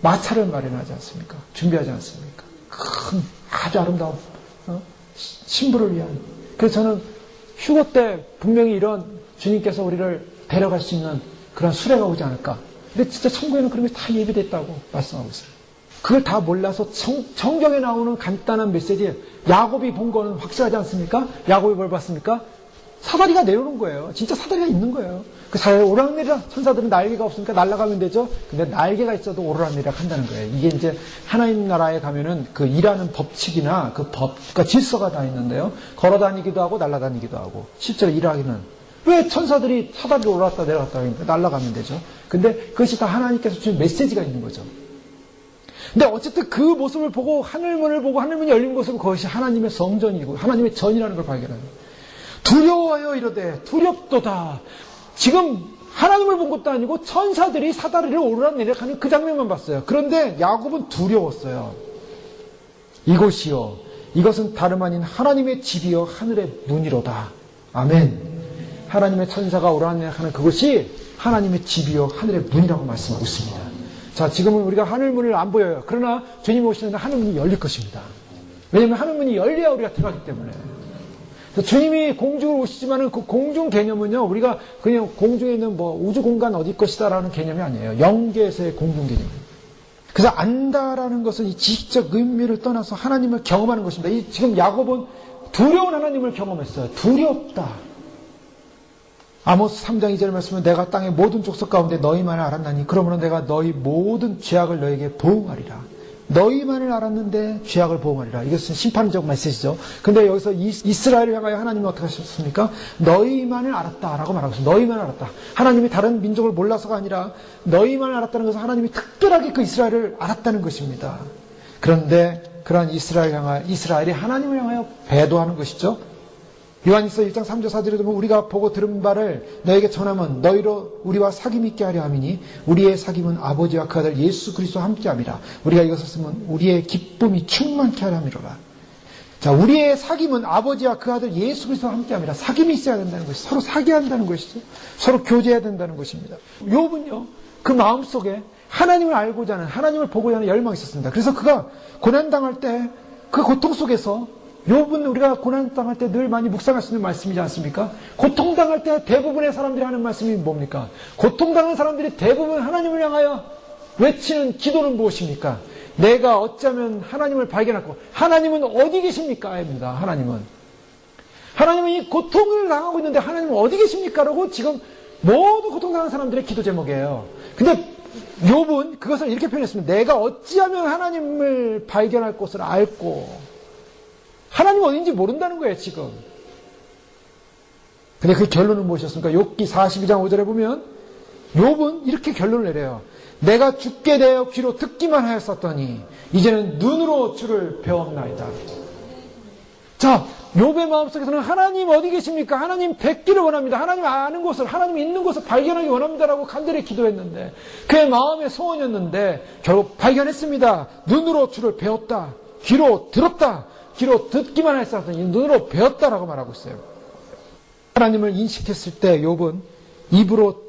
마차를 마련하지 않습니까? 준비하지 않습니까? 큰 아주 아름다운 신부를 위한. 그래서 저는 휴거 때 분명히 이런 주님께서 우리를 데려갈 수 있는 그런 수레가 오지 않을까. 근데 진짜 천국에는 그런 게 다 예비됐다고 말씀하고 있어요. 그걸 다 몰라서 성경에 나오는 간단한 메시지, 야곱이 본 거는 확실하지 않습니까? 야곱이 뭘 봤습니까? 사다리가 내려오는 거예요. 진짜 사다리가 있는 거예요. 그 사다리 오르락내리락, 천사들은 날개가 없으니까 날아가면 되죠. 근데 날개가 있어도 오르락내리락 한다는 거예요. 이게 이제 하나님 나라에 가면은 그 일하는 법칙이나 그 법과 질서가 다 있는데요. 걸어다니기도 하고 날아다니기도 하고 실제로 일하기는 왜 천사들이 사다리로 올라갔다 내려갔다 하니까 날아가면 되죠. 근데 그것이 다 하나님께서 주신 메시지가 있는 거죠. 근데 어쨌든 그 모습을 보고 하늘문을 보고 하늘문이 열린 모습은 그것이 하나님의 성전이고 하나님의 전이라는 걸 발견합니다. 두려워하여 이르되 두렵도다. 지금 하나님을 본 것도 아니고 천사들이 사다리를 오르락내리락하는 그 장면만 봤어요. 그런데 야곱은 두려웠어요. 이곳이요 이것은 다름 아닌 하나님의 집이요 하늘의 문이로다. 아멘. 하나님의 천사가 오르락내리락하는 그것이 하나님의 집이요 하늘의 문이라고 말씀하고 있습니다. 자, 지금은 우리가 하늘문을 안 보여요. 그러나 주님이 오시는 하늘문이 열릴 것입니다. 왜냐하면 하늘문이 열려야 우리가 들어가기 때문에. 주님이 공중을 오시지만은 그 공중 개념은요, 우리가 그냥 공중에 있는 뭐 우주 공간 어디 것이다라는 개념이 아니에요. 영계에서의 공중 개념입니다. 그래서 안다라는 것은 이 지식적 의미를 떠나서 하나님을 경험하는 것입니다. 지금 야곱은 두려운 하나님을 경험했어요. 두렵다. 아모스 3장 2절 말씀은 내가 땅의 모든 족속 가운데 너희만을 알았나니 그러므로 내가 너희 모든 죄악을 너에게 보응하리라. 너희만을 알았는데 죄악을 보응하리라. 이것은 심판적 메시지죠. 근데 여기서 이스라엘을 향하여 하나님은 어떻게 하셨습니까? 너희만을 알았다라고 말하고 있습니다. 너희만을 알았다. 하나님이 다른 민족을 몰라서가 아니라 너희만을 알았다는 것은 하나님이 특별하게 그 이스라엘을 알았다는 것입니다. 그런데 그러한 이스라엘이 하나님을 향하여 배도하는 것이죠. 요한일서 1장 3절 4절에 보면 우리가 보고 들은 바를 너에게 전하면 너희로 우리와 사귐 있게 하려 함이니 우리의 사귐은 아버지와 그 아들 예수 그리스도와 함께 함이라. 우리가 이것을 쓰면 우리의 기쁨이 충만케 하려 함이로라. 자, 우리의 사귐은 아버지와 그 아들 예수 그리스도와 함께 함이라. 사귐이 있어야 된다는 것이, 서로 사귀한다는 것이죠. 서로 교제해야 된다는 것입니다. 욥은요, 그 마음속에 하나님을 알고자 하는, 하나님을 보고자 하는 열망이 있었습니다. 그래서 그가 고난당할 때 그 고통 속에서 욥은 우리가 고난당할 때 늘 많이 묵상할 수 있는 말씀이지 않습니까? 고통당할 때 대부분의 사람들이 하는 말씀이 뭡니까? 고통당한 사람들이 대부분 하나님을 향하여 외치는 기도는 무엇입니까? 내가 어쩌면 하나님을 발견하고 하나님은 어디 계십니까? 입니다. 하나님은 이 고통을 당하고 있는데 하나님은 어디 계십니까? 라고 지금 모두 고통당한 사람들의 기도 제목이에요. 근데 욥은 그것을 이렇게 표현했습니다. 내가 어찌하면 하나님을 발견할 곳을 알고 하나님 어딘지 모른다는 거예요, 지금. 근데 그 결론은 무엇이었습니까? 욥기 42장 5절에 보면 욥은 이렇게 결론을 내려요. 내가 죽게 되어 귀로 듣기만 하였었더니 이제는 눈으로 주를 배웠나이다. 자, 욥의 마음속에서는 하나님 어디 계십니까? 하나님 뵙기를 원합니다. 하나님 아는 곳을, 하나님 있는 곳을 발견하기 원합니다라고 간절히 기도했는데 그의 마음의 소원이었는데 결국 발견했습니다. 눈으로 주를 배웠다. 귀로 들었다. 귀로 듣기만 했었더니 눈으로 배웠다라고 말하고 있어요. 하나님을 인식했을 때 욥은 입으로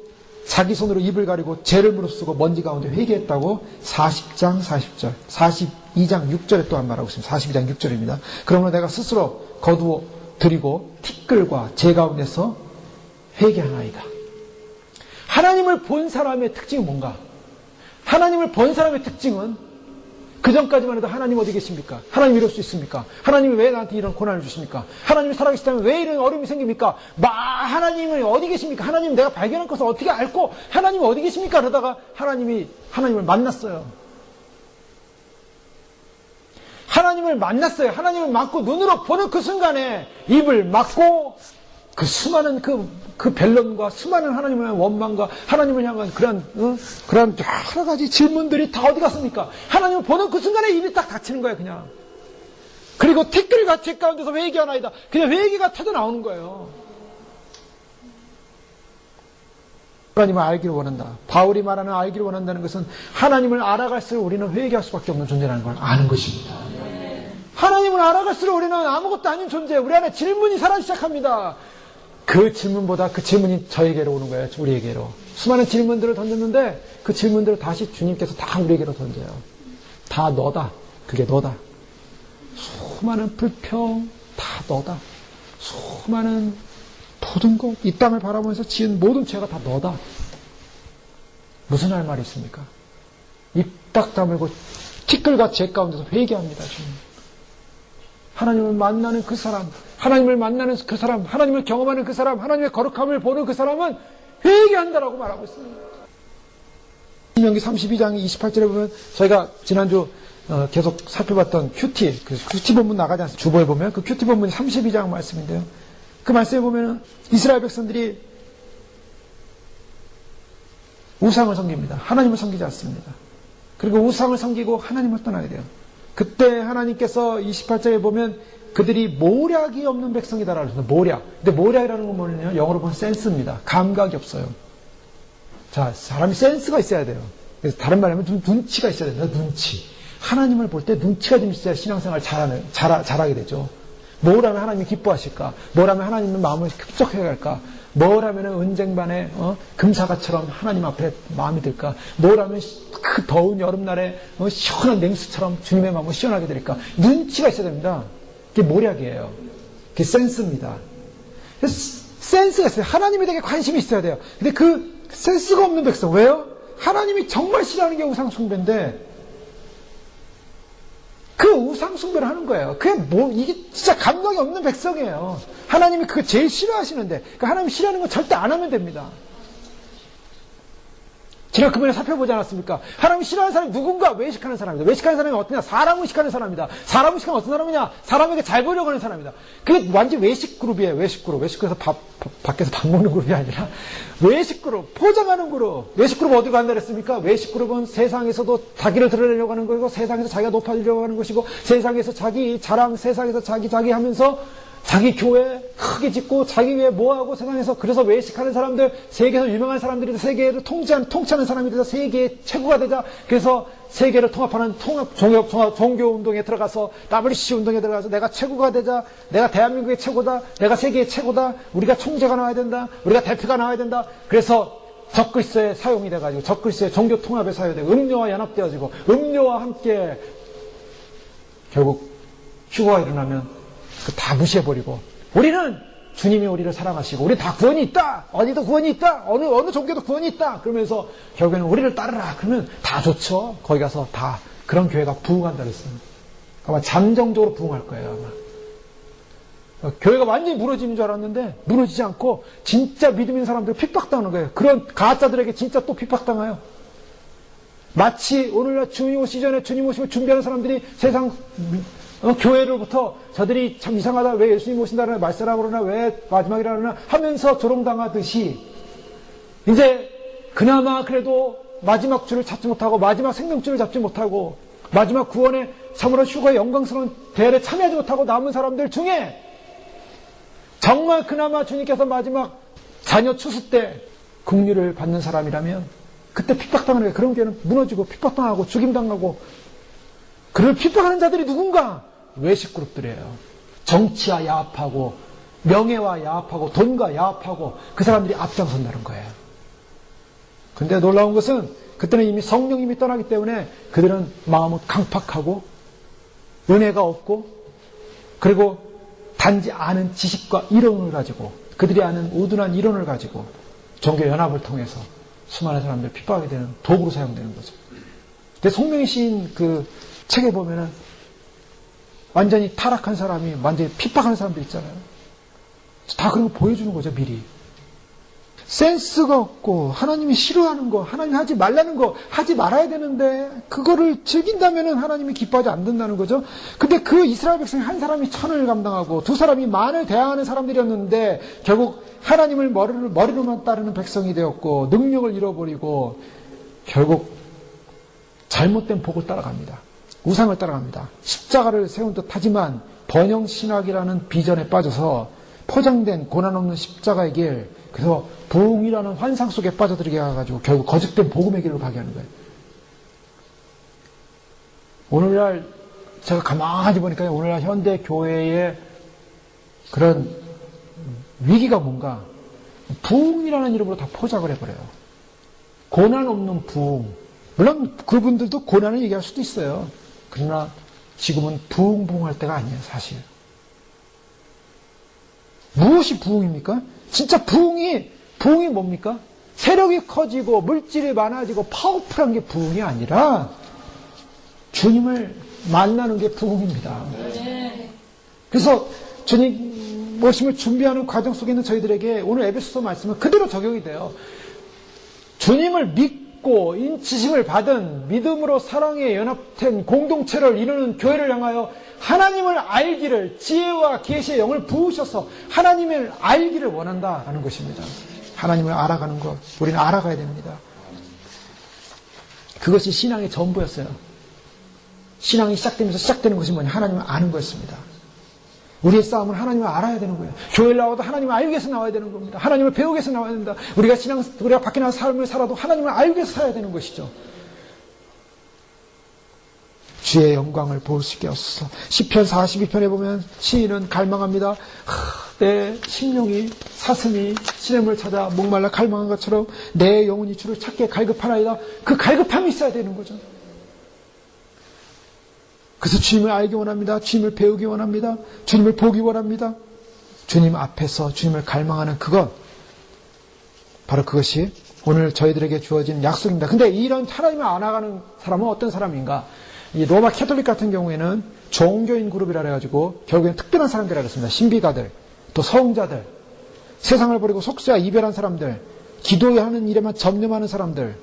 자기 손으로 입을 가리고 죄를 무릅쓰고 먼지 가운데 회개했다고 40장 40절 42장 6절에 또한 말하고 있습니다. 42장 6절입니다. 그러므로 내가 스스로 거두어 드리고 티끌과 죄 가운데서 회개하나이다. 하나님을 본 사람의 특징은 뭔가? 하나님을 본 사람의 특징은 그 전까지만 해도 하나님 어디 계십니까? 하나님 이럴 수 있습니까? 하나님이 왜 나한테 이런 고난을 주십니까? 하나님이 살아계시다면 왜 이런 어려움이 생깁니까? 하나님은 어디 계십니까? 하나님 내가 발견한 것을 어떻게 알고 하나님 어디 계십니까? 그러다가 하나님을 만났어요. 하나님을 만났어요. 하나님을 만고 눈으로 보는 그 순간에 입을 막고 그 수많은 그 변론과 수많은 하나님을 향한 원망과 하나님을 향한 그런 여러 가지 질문들이 다 어디 갔습니까? 하나님을 보는 그 순간에 입이 딱 닫히는 거예요, 그냥. 그리고 티끌과 죄 가운데서 회개하나이다. 그냥 회개가 터져 나오는 거예요. 하나님을 알기를 원한다. 바울이 말하는 알기를 원한다는 것은 하나님을 알아갈수록 우리는 회개할 수밖에 없는 존재라는 걸 아는 것입니다. 하나님을 알아갈수록 우리는 아무것도 아닌 존재, 우리 안에 질문이 살아나기 시작합니다. 그 질문보다 그 질문이 저에게로 오는 거예요. 우리에게로. 수많은 질문들을 던졌는데 그 질문들을 다시 주님께서 다 우리에게로 던져요. 다 너다. 그게 너다. 수많은 불평 다 너다. 수많은 모든 것, 이 땅을 바라보면서 지은 모든 죄가 다 너다. 무슨 할 말이 있습니까? 입 딱 다물고 티끌과 죄 가운데서 회개합니다. 주님. 하나님을 만나는 그 사람, 하나님을 만나는 그 사람, 하나님을 경험하는 그 사람, 하나님의 거룩함을 보는 그 사람은 회개한다라고 말하고 있습니다. 신명기 32장 28절에 보면 저희가 지난주 계속 살펴봤던 큐티 본문 나가지 않습니까? 주보에 보면 그 큐티 본문이 32장 말씀인데요. 그 말씀에 보면 이스라엘 백성들이 우상을 섬깁니다. 하나님을 섬기지 않습니다. 그리고 우상을 섬기고 하나님을 떠나게 돼요. 그때 하나님께서 28절에 보면 그들이 모략이 없는 백성이다라고 했습니다. 모략. 근데 모략이라는 건 뭐냐면 영어로 보면 센스입니다. 감각이 없어요. 자, 사람이 센스가 있어야 돼요. 그래서 다른 말하면 좀 눈치가 있어야 됩니다. 눈치. 하나님을 볼 때 눈치가 좀 있어야 신앙생활 잘하게 되죠. 뭘 하면 하나님이 기뻐하실까? 뭘 하면 하나님의 마음을 흡족하게 할까? 뭘 하면 은쟁반에 금사과처럼 하나님 앞에 마음이 들까? 뭘 하면 그 더운 여름날에 시원한 냉수처럼 주님의 마음을 시원하게 드릴까? 눈치가 있어야 됩니다. 그게 모략이에요. 그게 센스입니다. 센스가 있어요. 하나님에 대해 관심이 있어야 돼요. 근데 그 센스가 없는 백성, 왜요? 하나님이 정말 싫어하는 게 우상 숭배인데 그 우상 숭배를 하는 거예요. 그게 이게 진짜 감동이 없는 백성이에요. 하나님이 그거 제일 싫어하시는데, 그러니까 하나님 싫어하는 거 절대 안 하면 됩니다. 제가 그번에 살펴보지 않았습니까? 하나님 싫어하는 사람이 누군가? 외식하는 사람이다. 외식하는 사람이 어떠냐? 사람 의식하는 사람이다. 사람 의식하는 어떤 사람이냐? 사람에게 잘 보려고 하는 사람이다. 그게 완전 외식 그룹이에요. 외식 그룹. 외식 그룹에서 밖에서 밥 먹는 그룹이 아니라 외식 그룹, 포장하는 그룹. 외식 그룹 어디로 간다 그랬습니까? 외식 그룹은 세상에서도 자기를 드러내려고 하는 거고, 세상에서 자기가 높아지려고 하는 것이고, 세상에서 자기 자랑, 세상에서 자기 하면서 자기 교회 크게 짓고 자기 위해 뭐하고 세상에서 그래서 외식하는 사람들, 세계에서 유명한 사람들이 세계를 통치하는 사람이 돼서 세계의 최고가 되자, 그래서 세계를 통합하는 종교운동에 들어가서 WC 운동에 들어가서 내가 최고가 되자, 내가 대한민국의 최고다, 내가 세계의 최고다, 우리가 총재가 나와야 된다, 우리가 대표가 나와야 된다. 그래서 적그리스도에 사용이 돼가지고 적그리스도의 종교 통합에 사용되고 음료와 연합되어지고 음료와 함께 결국 휴거가 일어나면 다 무시해버리고, 우리는 주님이 우리를 사랑하시고 우리 다 구원이 있다, 어디도 구원이 있다, 어느 종교도 구원이 있다 그러면서 결국에는 우리를 따르라 그러면 다 좋죠. 거기 가서 다 그런 교회가 부흥한다 그랬어요. 아마 잠정적으로 부흥할 거예요. 아마 교회가 완전히 무너지는 줄 알았는데 무너지지 않고 진짜 믿음 있는 사람들 핍박당하는 거예요. 그런 가짜들에게 진짜 또 핍박당해요. 마치 오늘날 주님 오시기 전에 주님 오시고 준비하는 사람들이 세상 교회로부터 저들이 참 이상하다, 왜 예수님 오신다는 말세라고 그러나, 왜 마지막이라 그러나 하면서 조롱당하듯이 이제 그나마 그래도 마지막 줄을 잡지 못하고 마지막 생명줄을 잡지 못하고 마지막 구원의 참으로 휴거의 영광스러운 대회에 참여하지 못하고 남은 사람들 중에 정말 그나마 주님께서 마지막 자녀 추수 때 긍휼을 받는 사람이라면 그때 핍박당하는 거예요. 그런 교회는 무너지고 핍박당하고 죽임당하고. 그를 핍박하는 자들이 누군가? 외식 그룹들이에요. 정치와 야합하고 명예와 야합하고 돈과 야합하고 그 사람들이 앞장선다는 거예요. 근데 놀라운 것은 그때는 이미 성령님이 떠나기 때문에 그들은 마음은 강팍하고 은혜가 없고, 그리고 단지 아는 지식과 이론을 가지고, 그들이 아는 우둔한 이론을 가지고 종교 연합을 통해서 수많은 사람들을 핍박하게 되는 도구로 사용되는 거죠. 근데 송명희 시인 그 책에 보면은 완전히 타락한 사람이 완전히 핍박하는 사람들 있잖아요. 다 그런 거 보여주는 거죠, 미리. 센스가 없고 하나님이 싫어하는 거, 하나님이 하지 말라는 거 하지 말아야 되는데 그거를 즐긴다면 하나님이 기뻐하지 않는다는 거죠. 근데 그 이스라엘 백성이 한 사람이 천을 감당하고 두 사람이 만을 대항하는 사람들이었는데 결국 하나님을 머리로만 따르는 백성이 되었고 능력을 잃어버리고 결국 잘못된 복을 따라갑니다. 우상을 따라갑니다. 십자가를 세운 듯 하지만 번영신학이라는 비전에 빠져서 포장된 고난 없는 십자가의 길, 그래서 부흥이라는 환상 속에 빠져들게 해가지고 결국 거짓된 복음의 길로 가게 하는 거예요. 오늘날 제가 가만히 보니까 오늘날 현대 교회의 그런 위기가 뭔가 부흥이라는 이름으로 다 포장을 해버려요. 고난 없는 부흥. 물론 그분들도 고난을 얘기할 수도 있어요. 그러나 지금은 부흥할 때가 아니에요, 사실. 무엇이 부흥입니까? 진짜 부흥이 뭡니까? 세력이 커지고 물질이 많아지고 파워풀한 게 부흥이 아니라 주님을 만나는 게 부흥입니다. 그래서 주님 모심을 준비하는 과정 속에 있는 저희들에게 오늘 에베소서 말씀은 그대로 적용이 돼요. 주님을 믿고 인치심을 받은 믿음으로 사랑에 연합된 공동체를 이루는 교회를 향하여 하나님을 알기를, 지혜와 계시의 영을 부으셔서 하나님을 알기를 원한다는 것입니다. 하나님을 알아가는 것, 우리는 알아가야 됩니다. 그것이 신앙의 전부였어요. 신앙이 시작되면서 시작되는 것이 뭐냐? 하나님을 아는 거였습니다. 우리의 싸움은 하나님을 알아야 되는 거예요. 교회를 나와도 하나님을 알기 위해서 나와야 되는 겁니다. 하나님을 배우기 위해서 나와야 된다. 우리가 밖에 나가서 삶을 살아도 하나님을 알기 위해서 살아야 되는 것이죠. 주의 영광을 볼 수 있게 하소서. 시편 42편에 보면 시인은 갈망합니다. 내 심령이 사슴이 시냇물을 찾아 목말라 갈망한 것처럼 내 영혼이 주를 찾게 갈급하나이다. 그 갈급함이 있어야 되는 거죠. 그래서 주님을 알기 원합니다. 주님을 배우기 원합니다. 주님을 보기 원합니다. 주님 앞에서 주님을 갈망하는 그것, 바로 그것이 오늘 저희들에게 주어진 약속입니다. 근데 이런 하나님을 알아가는 사람은 어떤 사람인가? 이 로마 캐톨릭 같은 경우에는 종교인 그룹이라 해가지고 결국엔 특별한 사람들이라 그랬습니다. 신비가들, 또 서웅자들, 세상을 버리고 속죄와 이별한 사람들, 기도하는 일에만 전념하는 사람들,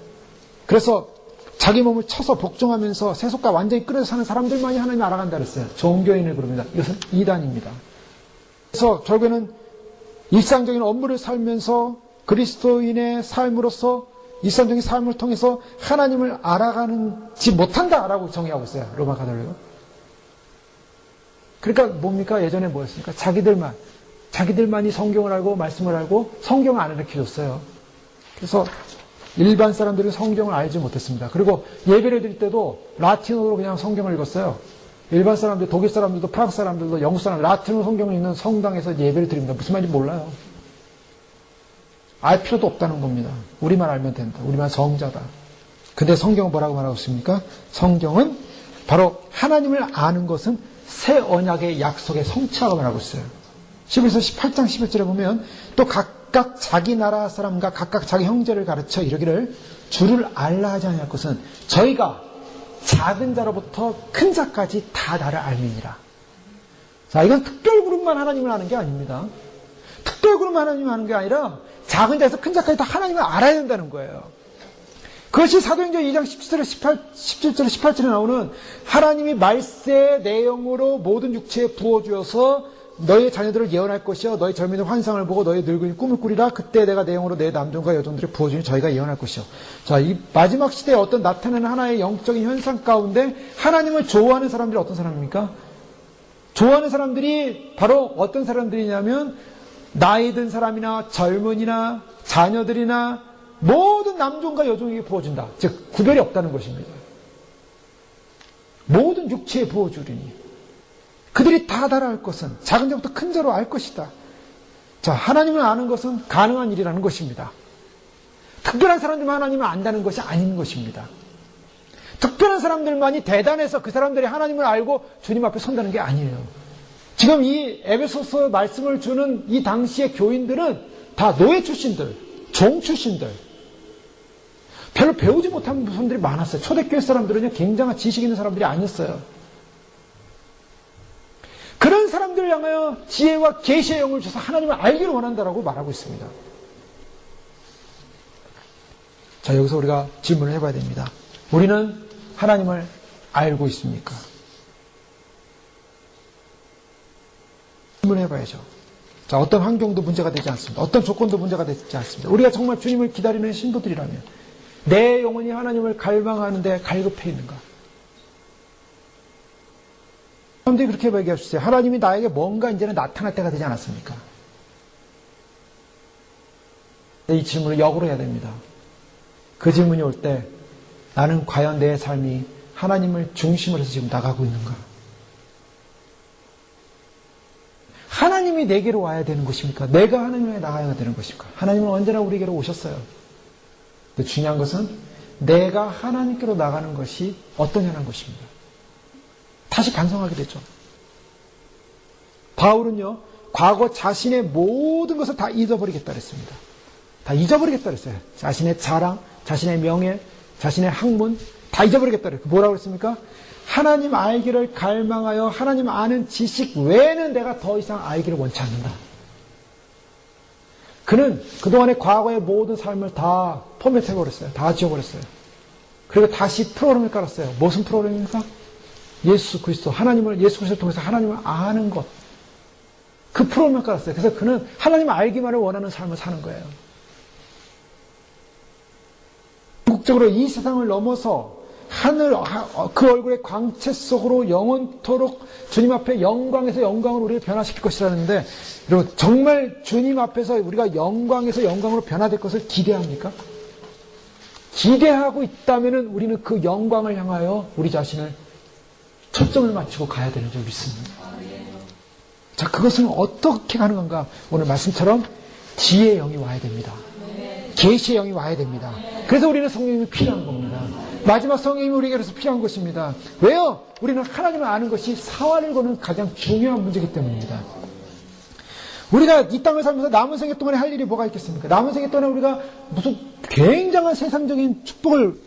그래서 자기 몸을 쳐서 복종하면서 세속과 완전히 끊어서 사는 사람들만이 하나님을 알아간다 그랬어요. 종교인을 그룹니다. 이것은 이단입니다. 그래서 결국에는 일상적인 업무를 살면서 그리스도인의 삶으로서 일상적인 삶을 통해서 하나님을 알아가지 못한다라고 정의하고 있어요. 로마 가톨릭은. 그러니까 뭡니까? 예전에 뭐였습니까? 자기들만이 성경을 알고 말씀을 알고 성경을 안 가르쳐줬어요. 그래서 일반 사람들은 성경을 알지 못했습니다. 그리고 예배를 드릴 때도 라틴어로 그냥 성경을 읽었어요. 일반 사람들, 독일 사람들도 프랑스 사람들도 영국 사람들, 라틴어 성경을 읽는 성당에서 예배를 드립니다. 무슨 말인지 몰라요. 알 필요도 없다는 겁니다. 우리만 알면 된다. 우리만 성자다. 근데 성경은 뭐라고 말하고 있습니까? 성경은 바로 하나님을 아는 것은 새 언약의 약속의 성취라고 말하고 있어요. 11서 18장 11절에 보면 또 각각 자기 나라 사람과 각각 자기 형제를 가르쳐 이르기를 주를 알라 하지 아니할 것은 저희가 작은 자로부터 큰 자까지 다 나를 알미니라. 자, 이건 특별 그룹만 하나님을 아는 게 아닙니다. 특별 그룹만 하나님을 아는 게 아니라 작은 자에서 큰 자까지 다 하나님을 알아야 된다는 거예요. 그것이 사도행전 2장 17절에 18절에 나오는 하나님이 말세의 내용으로 모든 육체에 부어주어서 너희 자녀들을 예언할 것이요 너희 젊은이들 환상을 보고 너희 늙은이 꿈을 꾸리라. 그때 내가 내용으로 내 남종과 여종들을 부어주니 저희가 예언할 것이요. 자, 이 마지막 시대에 어떤 나타나는 하나의 영적인 현상 가운데 하나님을 좋아하는 사람들이 어떤 사람입니까? 좋아하는 사람들이 바로 어떤 사람들이냐면 나이 든 사람이나 젊은이나 자녀들이나 모든 남종과 여종에게 부어준다. 즉 구별이 없다는 것입니다. 모든 육체에 부어주리니 그들이 다 알 것은 작은 자부터 큰 자로 알 것이다. 자, 하나님을 아는 것은 가능한 일이라는 것입니다. 특별한 사람들만 하나님을 안다는 것이 아닌 것입니다. 특별한 사람들만이 대단해서 그 사람들이 하나님을 알고 주님 앞에 선다는 게 아니에요. 지금 이 에베소서 말씀을 주는 이 당시의 교인들은 다 노예 출신들, 종 출신들, 별로 배우지 못한 분들이 많았어요. 초대교회 사람들은요, 굉장한 지식 있는 사람들이 아니었어요. 그런 사람들을 향하여 지혜와 계시의 영을 줘서 하나님을 알기를 원한다라고 말하고 있습니다. 자, 여기서 우리가 질문을 해봐야 됩니다. 우리는 하나님을 알고 있습니까? 질문을 해봐야죠. 자, 어떤 환경도 문제가 되지 않습니다. 어떤 조건도 문제가 되지 않습니다. 우리가 정말 주님을 기다리는 신도들이라면 내 영혼이 하나님을 갈망하는데 갈급해 있는가? 사람들이 그렇게 얘기할 수 있어요. 하나님이 나에게 뭔가 이제는 나타날 때가 되지 않았습니까? 이 질문을 역으로 해야 됩니다. 그 질문이 올 때 나는 과연 내 삶이 하나님을 중심으로 해서 지금 나가고 있는가? 하나님이 내게로 와야 되는 것입니까? 내가 하나님에게 나가야 되는 것입니까? 하나님은 언제나 우리에게로 오셨어요. 근데 중요한 것은 내가 하나님께로 나가는 것이 어떠냐는 것입니다. 다시 반성하게 되죠. 바울은요, 과거 자신의 모든 것을 다 잊어버리겠다 그랬습니다. 다 잊어버리겠다 그랬어요. 자신의 자랑, 자신의 명예, 자신의 학문, 다 잊어버리겠다 그랬어요. 뭐라고 그랬습니까? 하나님 알기를 갈망하여 하나님 아는 지식 외에는 내가 더 이상 알기를 원치 않는다. 그는 그동안의 과거의 모든 삶을 다 포맷해버렸어요. 다 지워버렸어요. 그리고 다시 프로그램을 깔았어요. 무슨 프로그램입니까? 예수 그리스도, 예수 그리스도를 통해서 하나님을 아는 것. 그 프로그램을 깔았어요. 그래서 그는 하나님을 알기만을 원하는 삶을 사는 거예요. 궁극적으로 이 세상을 넘어서 하늘, 그 얼굴의 광채 속으로 영원토록 주님 앞에 영광에서 영광으로 우리를 변화시킬 것이라는데, 여러분, 정말 주님 앞에서 우리가 영광에서 영광으로 변화될 것을 기대합니까? 기대하고 있다면 우리는 그 영광을 향하여 우리 자신을 초점을 맞추고 가야 되는 줄 믿습니다. 자, 그것은 어떻게 가능한가? 오늘 말씀처럼 지혜의 영이 와야 됩니다. 계시의 영이 와야 됩니다. 그래서 우리는 성령님이 필요한 겁니다. 마지막 성령님이 우리에게서 필요한 것입니다. 왜요? 우리는 하나님을 아는 것이 사활을 거는 가장 중요한 문제이기 때문입니다. 우리가 이 땅을 살면서 남은 생애 동안에 할 일이 뭐가 있겠습니까? 남은 생애 동안에 우리가 무슨 굉장한 세상적인 축복을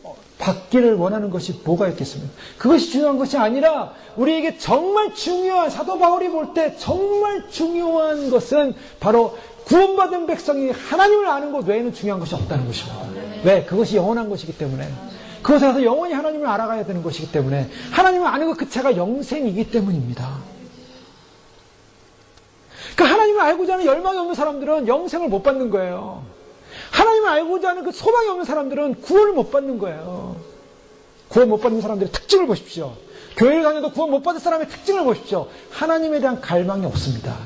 받기를 원하는 것이 뭐가 있겠습니까? 그것이 중요한 것이 아니라 우리에게 정말 중요한, 사도 바울이 볼 때 정말 중요한 것은 바로 구원받은 백성이 하나님을 아는 것 외에는 중요한 것이 없다는 것입니다. 왜? 그것이 영원한 것이기 때문에. 그것에 가서 영원히 하나님을 알아가야 되는 것이기 때문에, 하나님을 아는 것 그 자체가 영생이기 때문입니다. 그러니까 하나님을 알고자 하는 열망이 없는 사람들은 영생을 못 받는 거예요. 하나님을 알고자 하는 그 소망이 없는 사람들은 구원을 못 받는 거예요. 구원 못 받는 사람들의 특징을 보십시오. 교회를 다녀도 구원 못 받은 사람의 특징을 보십시오. 하나님에 대한 갈망이 없습니다.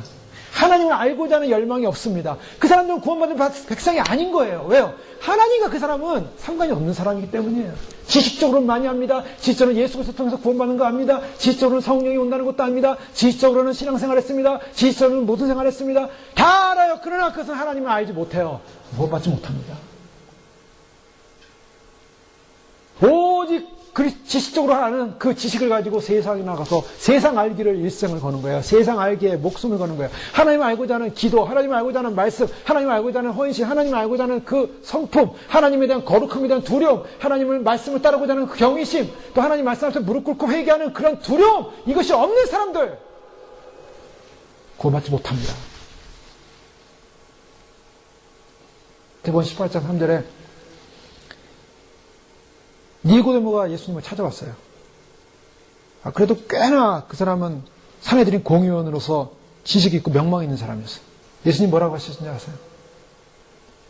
하나님을 알고자 하는 열망이 없습니다. 그 사람들은 구원받은 백성이 아닌 거예요. 왜요? 하나님과 그 사람은 상관이 없는 사람이기 때문이에요. 지식적으로는 많이 합니다. 지식적으로는 예수 그리스도 통해서 구원받는 거 압니다. 지식적으로는 성령이 온다는 것도 압니다. 지식적으로는 신앙생활 했습니다. 지식적으로는 모든 생활 했습니다. 다 알아요. 그러나 그것은 하나님을 알지 못해요. 구원받지 못합니다. 오직 지식적으로 하는 그 지식을 가지고 세상에 나가서 세상 알기를 일생을 거는 거예요. 세상 알기에 목숨을 거는 거예요. 하나님을 알고자 하는 기도, 하나님을 알고자 하는 말씀, 하나님을 알고자 하는 헌신, 하나님을 알고자 하는 그 성품, 하나님에 대한 거룩함에 대한 두려움, 하나님을 말씀을 따르고자 하는 그 경외심, 또 하나님 말씀 앞에 무릎 꿇고 회개하는 그런 두려움, 이것이 없는 사람들 구원받지 못합니다. 대본 18장 3절에 니고데모가 예수님을 찾아왔어요. 그래도 꽤나 그 사람은 산헤드린 공의원으로서 지식이 있고 명망이 있는 사람이었어요. 예수님 뭐라고 하셨는지 아세요?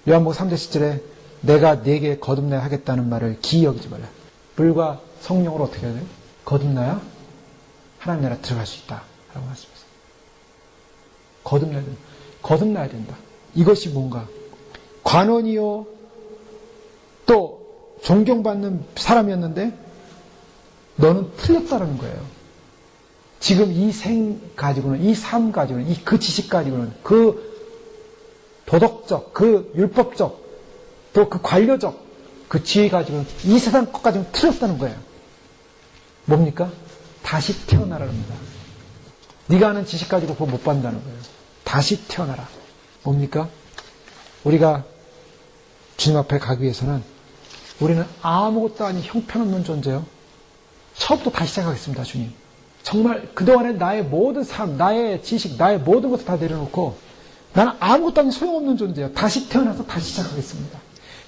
요한복음 3장 10절에 내가 네게 거듭나야 하겠다는 말을 기이 여기지 말라. 불과 성령으로 어떻게 해야 돼요? 거듭나야 하나님 나라 들어갈 수 있다 라고 말씀하셨어요. 거듭나야 된다. 이것이 뭔가 관원이요 또 존경받는 사람이었는데 너는 틀렸다는 거예요. 지금 이 생 가지고는, 이 삶 가지고는, 그 지식 가지고는, 그 도덕적, 그 율법적, 또 그 관료적, 그 지혜 가지고는, 이 세상 것 가지고는 틀렸다는 거예요. 뭡니까? 다시 태어나라는 겁니다. 네가 아는 지식 가지고 그거 못 받는다는 거예요. 다시 태어나라. 뭡니까? 우리가 주님 앞에 가기 위해서는 우리는 아무것도 아닌 형편없는 존재요. 처음부터 다시 시작하겠습니다, 주님. 정말 그동안에 나의 모든 삶, 나의 지식, 나의 모든 것을 다 내려놓고 나는 아무것도 아닌 소용없는 존재예요. 다시 태어나서 다시 시작하겠습니다.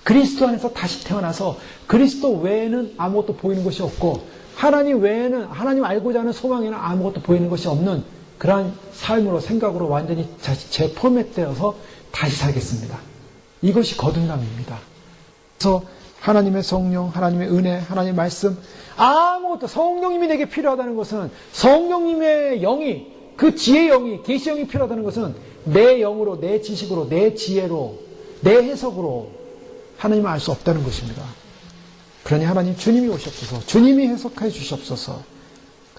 그리스도 안에서 다시 태어나서 그리스도 외에는 아무것도 보이는 것이 없고 하나님 외에는, 하나님 알고자 하는 소망에는 아무것도 보이는 것이 없는 그러한 삶으로, 생각으로 완전히 재포맷되어서 다시 살겠습니다. 이것이 거듭남입니다. 그래서 하나님의 성령, 하나님의 은혜, 하나님의 말씀, 아무것도, 성령님이 내게 필요하다는 것은, 성령님의 영이, 그 지혜의 영이, 계시의 영이 필요하다는 것은 내 영으로, 내 지식으로, 내 지혜로, 내 해석으로 하나님을 알 수 없다는 것입니다. 그러니 하나님 주님이 오시옵소서, 주님이 해석해 주시옵소서.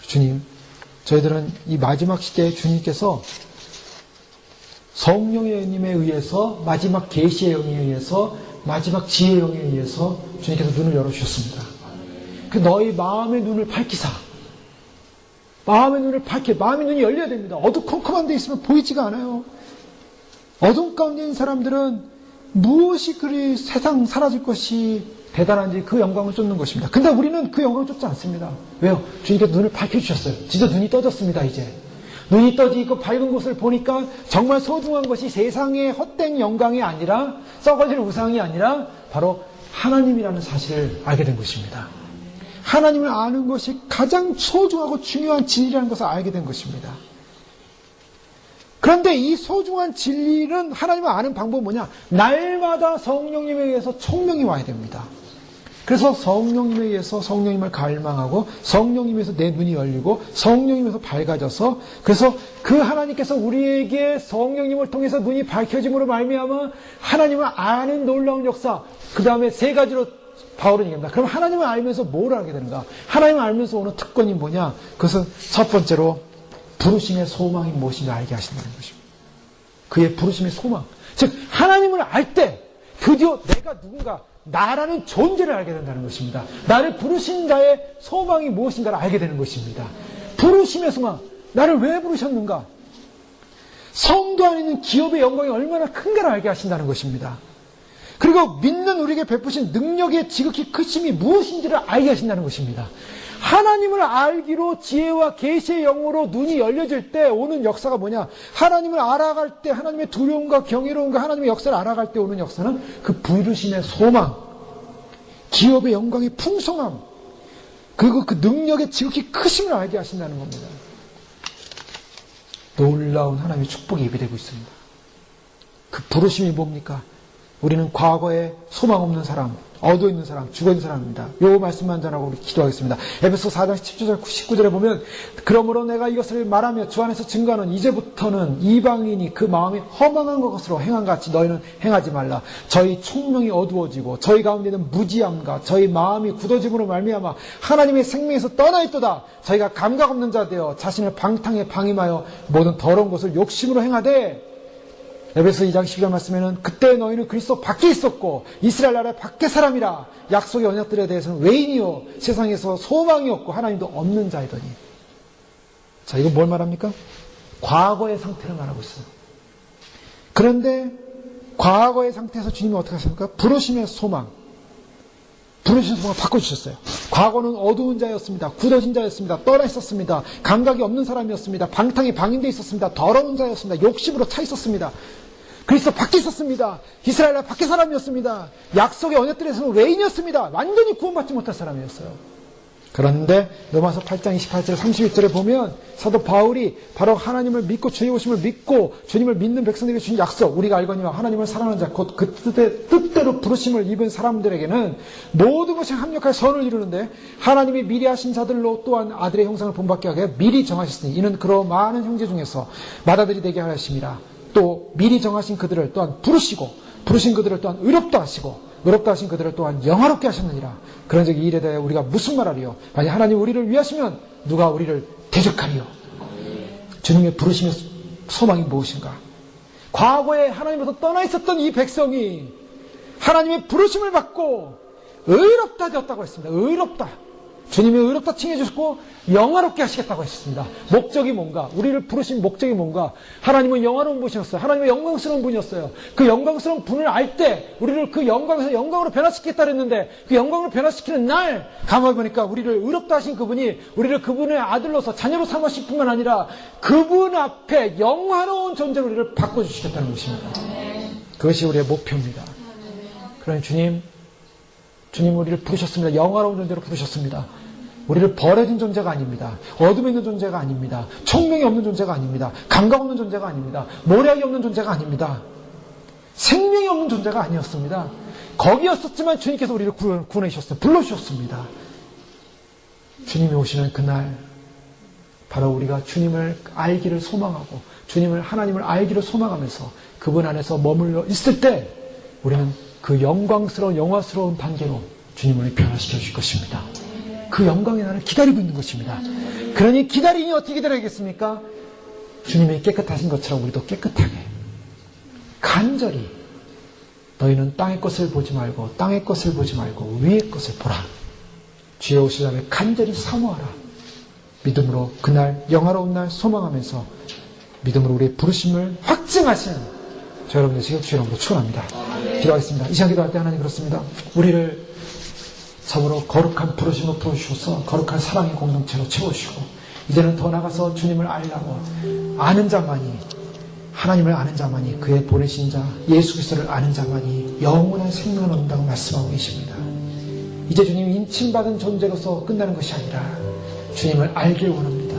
주님, 저희들은 이 마지막 시대에 주님께서 성령의 님에 의해서, 마지막 계시의 영에 의해서, 마지막 지혜의 영에 의해서 주님께서 눈을 열어주셨습니다. 그 너희 마음의 눈을 밝히사, 마음의 눈이 열려야 됩니다. 어두컴컴한 데 있으면 보이지가 않아요. 어둠 가운데 있는 사람들은 무엇이 그리 세상 사라질 것이 대단한지 그 영광을 쫓는 것입니다. 근데 우리는 그 영광을 쫓지 않습니다. 왜요? 주님께서 눈을 밝혀주셨어요. 진짜 눈이 떠졌습니다, 이제. 눈이 떠지고 밝은 곳을 보니까 정말 소중한 것이 세상의 헛된 영광이 아니라, 썩어질 우상이 아니라 바로 하나님이라는 사실을 알게 된 것입니다. 하나님을 아는 것이 가장 소중하고 중요한 진리라는 것을 알게 된 것입니다. 그런데 이 소중한 진리는, 하나님을 아는 방법은 뭐냐? 날마다 성령님에 의해서 총명이 와야 됩니다. 그래서 성령님에 의해서 성령님을 갈망하고, 성령님에서 내 눈이 열리고, 성령님에서 밝아져서, 그래서 그 하나님께서 우리에게 성령님을 통해서 눈이 밝혀짐으로 말미암아 하나님을 아는 놀라운 역사, 그 다음에 세 가지로 바울은 얘기합니다. 그럼 하나님을 알면서 뭘 알게 되는가? 하나님을 알면서 오는 특권이 뭐냐? 그것은 첫 번째로 부르심의 소망이 무엇인지 알게 하신다는 것입니다. 그의 부르심의 소망. 즉 하나님을 알 때 드디어 내가 누군가, 나라는 존재를 알게 된다는 것입니다. 나를 부르신 자의 소망이 무엇인가를 알게 되는 것입니다. 부르심의 소망. 나를 왜 부르셨는가? 성도 안에 있는 기업의 영광이 얼마나 큰가를 알게 하신다는 것입니다. 그리고 믿는 우리에게 베푸신 능력의 지극히 크심이 무엇인지를 알게 하신다는 것입니다. 하나님을 알기로 지혜와 계시의 영으로 눈이 열려질 때 오는 역사가 뭐냐? 하나님을 알아갈 때, 하나님의 두려움과 경이로움과 하나님의 역사를 알아갈 때 오는 역사는 그 부르심의 소망, 기업의 영광의 풍성함, 그리고 그 능력의 지극히 크심을 알게 하신다는 겁니다. 놀라운 하나님의 축복이 예비되고 있습니다. 그 부르심이 뭡니까? 우리는 과거에 소망 없는 사람, 어두워 있는 사람, 죽어 있는 사람입니다. 요 말씀만 전하고 우리 기도하겠습니다. 에베소 4장 17절, 19절에 보면 그러므로 내가 이것을 말하며 주 안에서 증거하는 이제부터는 이방인이 그 마음이 허망한 것으로 행한 같이 너희는 행하지 말라. 저희 총명이 어두워지고 저희 가운데는 무지함과 저희 마음이 굳어짐으로 말미암아 하나님의 생명에서 떠나 있도다. 저희가 감각 없는 자 되어 자신을 방탕에 방임하여 모든 더러운 것을 욕심으로 행하되 에베소 2장 12절 말씀에는 그때 너희는 그리스도 밖에 있었고 이스라엘 나라의 밖에 사람이라 약속의 언약들에 대해서는 외인이요 세상에서 소망이 없고 하나님도 없는 자이더니. 자, 이거 뭘 말합니까? 과거의 상태를 말하고 있어요. 그런데 과거의 상태에서 주님은 어떻게 하십니까? 부르심의 소망, 부르신 소망을 바꿔주셨어요. 과거는 어두운 자였습니다. 굳어진 자였습니다. 떠나 있었습니다. 감각이 없는 사람이었습니다. 방탕에 방임되어 있었습니다. 더러운 자였습니다. 욕심으로 차 있었습니다. 그리스도 밖에 있었습니다. 이스라엘 밖에 사람이었습니다. 약속의 언약들에서는 외인이었습니다. 완전히 구원받지 못할 사람이었어요. 그런데 로마서 8장 28절 31절에 보면 사도 바울이 바로 하나님을 믿고 주의 오심을 믿고 주님을 믿는 백성들에게 주신 약속, 우리가 알거니와 하나님을 사랑하는 자 곧 그 뜻대로 부르심을 입은 사람들에게는 모든 것이 합력하여 선을 이루는데 하나님이 미리 하신 자들로 또한 아들의 형상을 본받게 하게 미리 정하셨으니 이는 그러 많은 형제 중에서 맏아들이 되게 하심이라. 또 미리 정하신 그들을 또한 부르시고 부르신 그들을 또한 의롭다 하시고 의롭다 하신 그들을 또한 영화롭게 하셨느니라. 그런즉 이 일에 대해 우리가 무슨 말하리요? 만약 하나님 우리를 위하시면 누가 우리를 대적하리요? 주님의 부르심의 소망이 무엇인가? 과거에 하나님으로부터 떠나 있었던 이 백성이 하나님의 부르심을 받고 의롭다 되었다고 했습니다. 의롭다. 주님이 의롭다 칭해 주셨고 영화롭게 하시겠다고 하셨습니다. 목적이 뭔가? 우리를 부르신 목적이 뭔가? 하나님은 영화로운 분이셨어요. 하나님은 영광스러운 분이었어요. 그 영광스러운 분을 알 때 우리를 그 영광에서 영광으로 변화시키겠다 그랬는데 그 영광으로 변화시키는 날 가만히 보니까 우리를 의롭다 하신 그분이 우리를 그분의 아들로서 자녀로 삼으실 뿐만 아니라 그분 앞에 영화로운 존재로 우리를 바꿔주시겠다는 것입니다. 그것이 우리의 목표입니다. 그러니 주님 우리를 부르셨습니다. 영화로운 존재로 부르셨습니다. 우리를 버려진 존재가 아닙니다. 어둠에 있는 존재가 아닙니다. 총명이 없는 존재가 아닙니다. 감각 없는 존재가 아닙니다. 모략이 없는 존재가 아닙니다. 생명이 없는 존재가 아니었습니다. 거기였었지만 주님께서 우리를 구원해주셨어요. 불러주셨습니다. 주님이 오시는 그날 바로 우리가 주님을 알기를 소망하고 주님을 하나님을 알기를 소망하면서 그분 안에서 머물러 있을 때 우리는 그 영광스러운 영화스러운 단계로 주님을 변화시켜 주실 것입니다. 그 영광의 날을 기다리고 있는 것입니다. 그러니 기다리니 어떻게 기다려야겠습니까? 주님이 깨끗하신 것처럼 우리도 깨끗하게 간절히 너희는 땅의 것을 보지 말고 땅의 것을 보지 말고 위의 것을 보라. 주의 오실 날에 간절히 사모하라. 믿음으로 그날 영화로운 날 소망하면서 믿음으로 우리의 부르심을 확증하신 저 여러분들 지금 주의 이름으로 축원합니다. 기도하겠습니다. 이 시간 기도할 때 하나님 그렇습니다. 우리를 참으로 거룩한 부르심으로 부르셔서 거룩한 사랑의 공동체로 채워주시고 이제는 더 나가서 주님을 알라고 아는 자만이 하나님을 아는 자만이 그의 보내신 자 예수 그리스도를 아는 자만이 영원한 생명을 얻는다고 말씀하고 계십니다. 이제 주님이 인침받은 존재로서 끝나는 것이 아니라 주님을 알길 원합니다.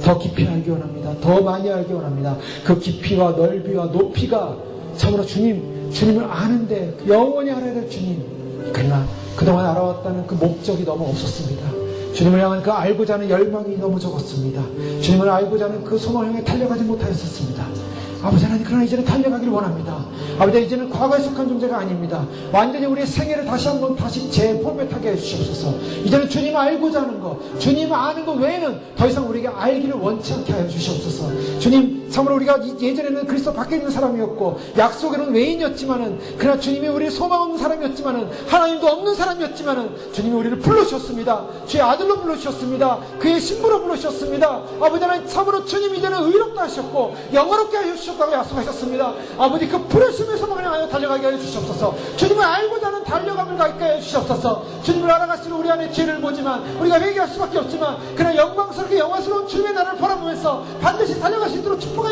더 깊이 알기 원합니다. 더 많이 알기 원합니다. 그 깊이와 넓이와 높이가 참으로 주님을 아는데 영원히 알아야 될 주님. 그러나 그동안 알아왔다는 그 목적이 너무 없었습니다. 주님을 향한 그 알고자 하는 열망이 너무 적었습니다. 주님을 알고자 하는 그 소망을 향해 달려가지 못하였었습니다. 아버지 하나님 그러나 이제는 달려가기를 원합니다. 아버지 이제는 과거에 속한 존재가 아닙니다. 완전히 우리의 생애를 다시 한번 다시 재포맷하게 해주시옵소서. 이제는 주님 알고자 하는 것 주님 아는 것 외에는 더 이상 우리에게 알기를 원치 않게 하여 주시옵소서. 주님 참으로 우리가 예전에는 그리스도 밖에 있는 사람이었고 약속에는 외인이었지만은, 그러나 주님이 우리를 소망 없는 사람이었지만은, 하나님도 없는 사람이었지만은 주님이 우리를 불러주셨습니다. 주의 아들로 불러주셨습니다. 그의 신부로 불러주셨습니다. 아버지 하나님, 참으로 주님 이제는 의롭다 하셨고 영화롭게 하여 주셨다고 약속하셨습니다. 아버지, 그 부르심의 소망을 향하여 달려가게 하여 주시옵소서. 주님을 알고자 하는 달려감을 갖게 하여 주시옵소서. 주님을 알아가시는 우리 안에 죄를 보지만, 우리가 회개할 수밖에 없지만, 그러나 영광스럽게 영화스러운 주님의 나라를 바라보면서 반드시 달려갈 수 있도록 축복하여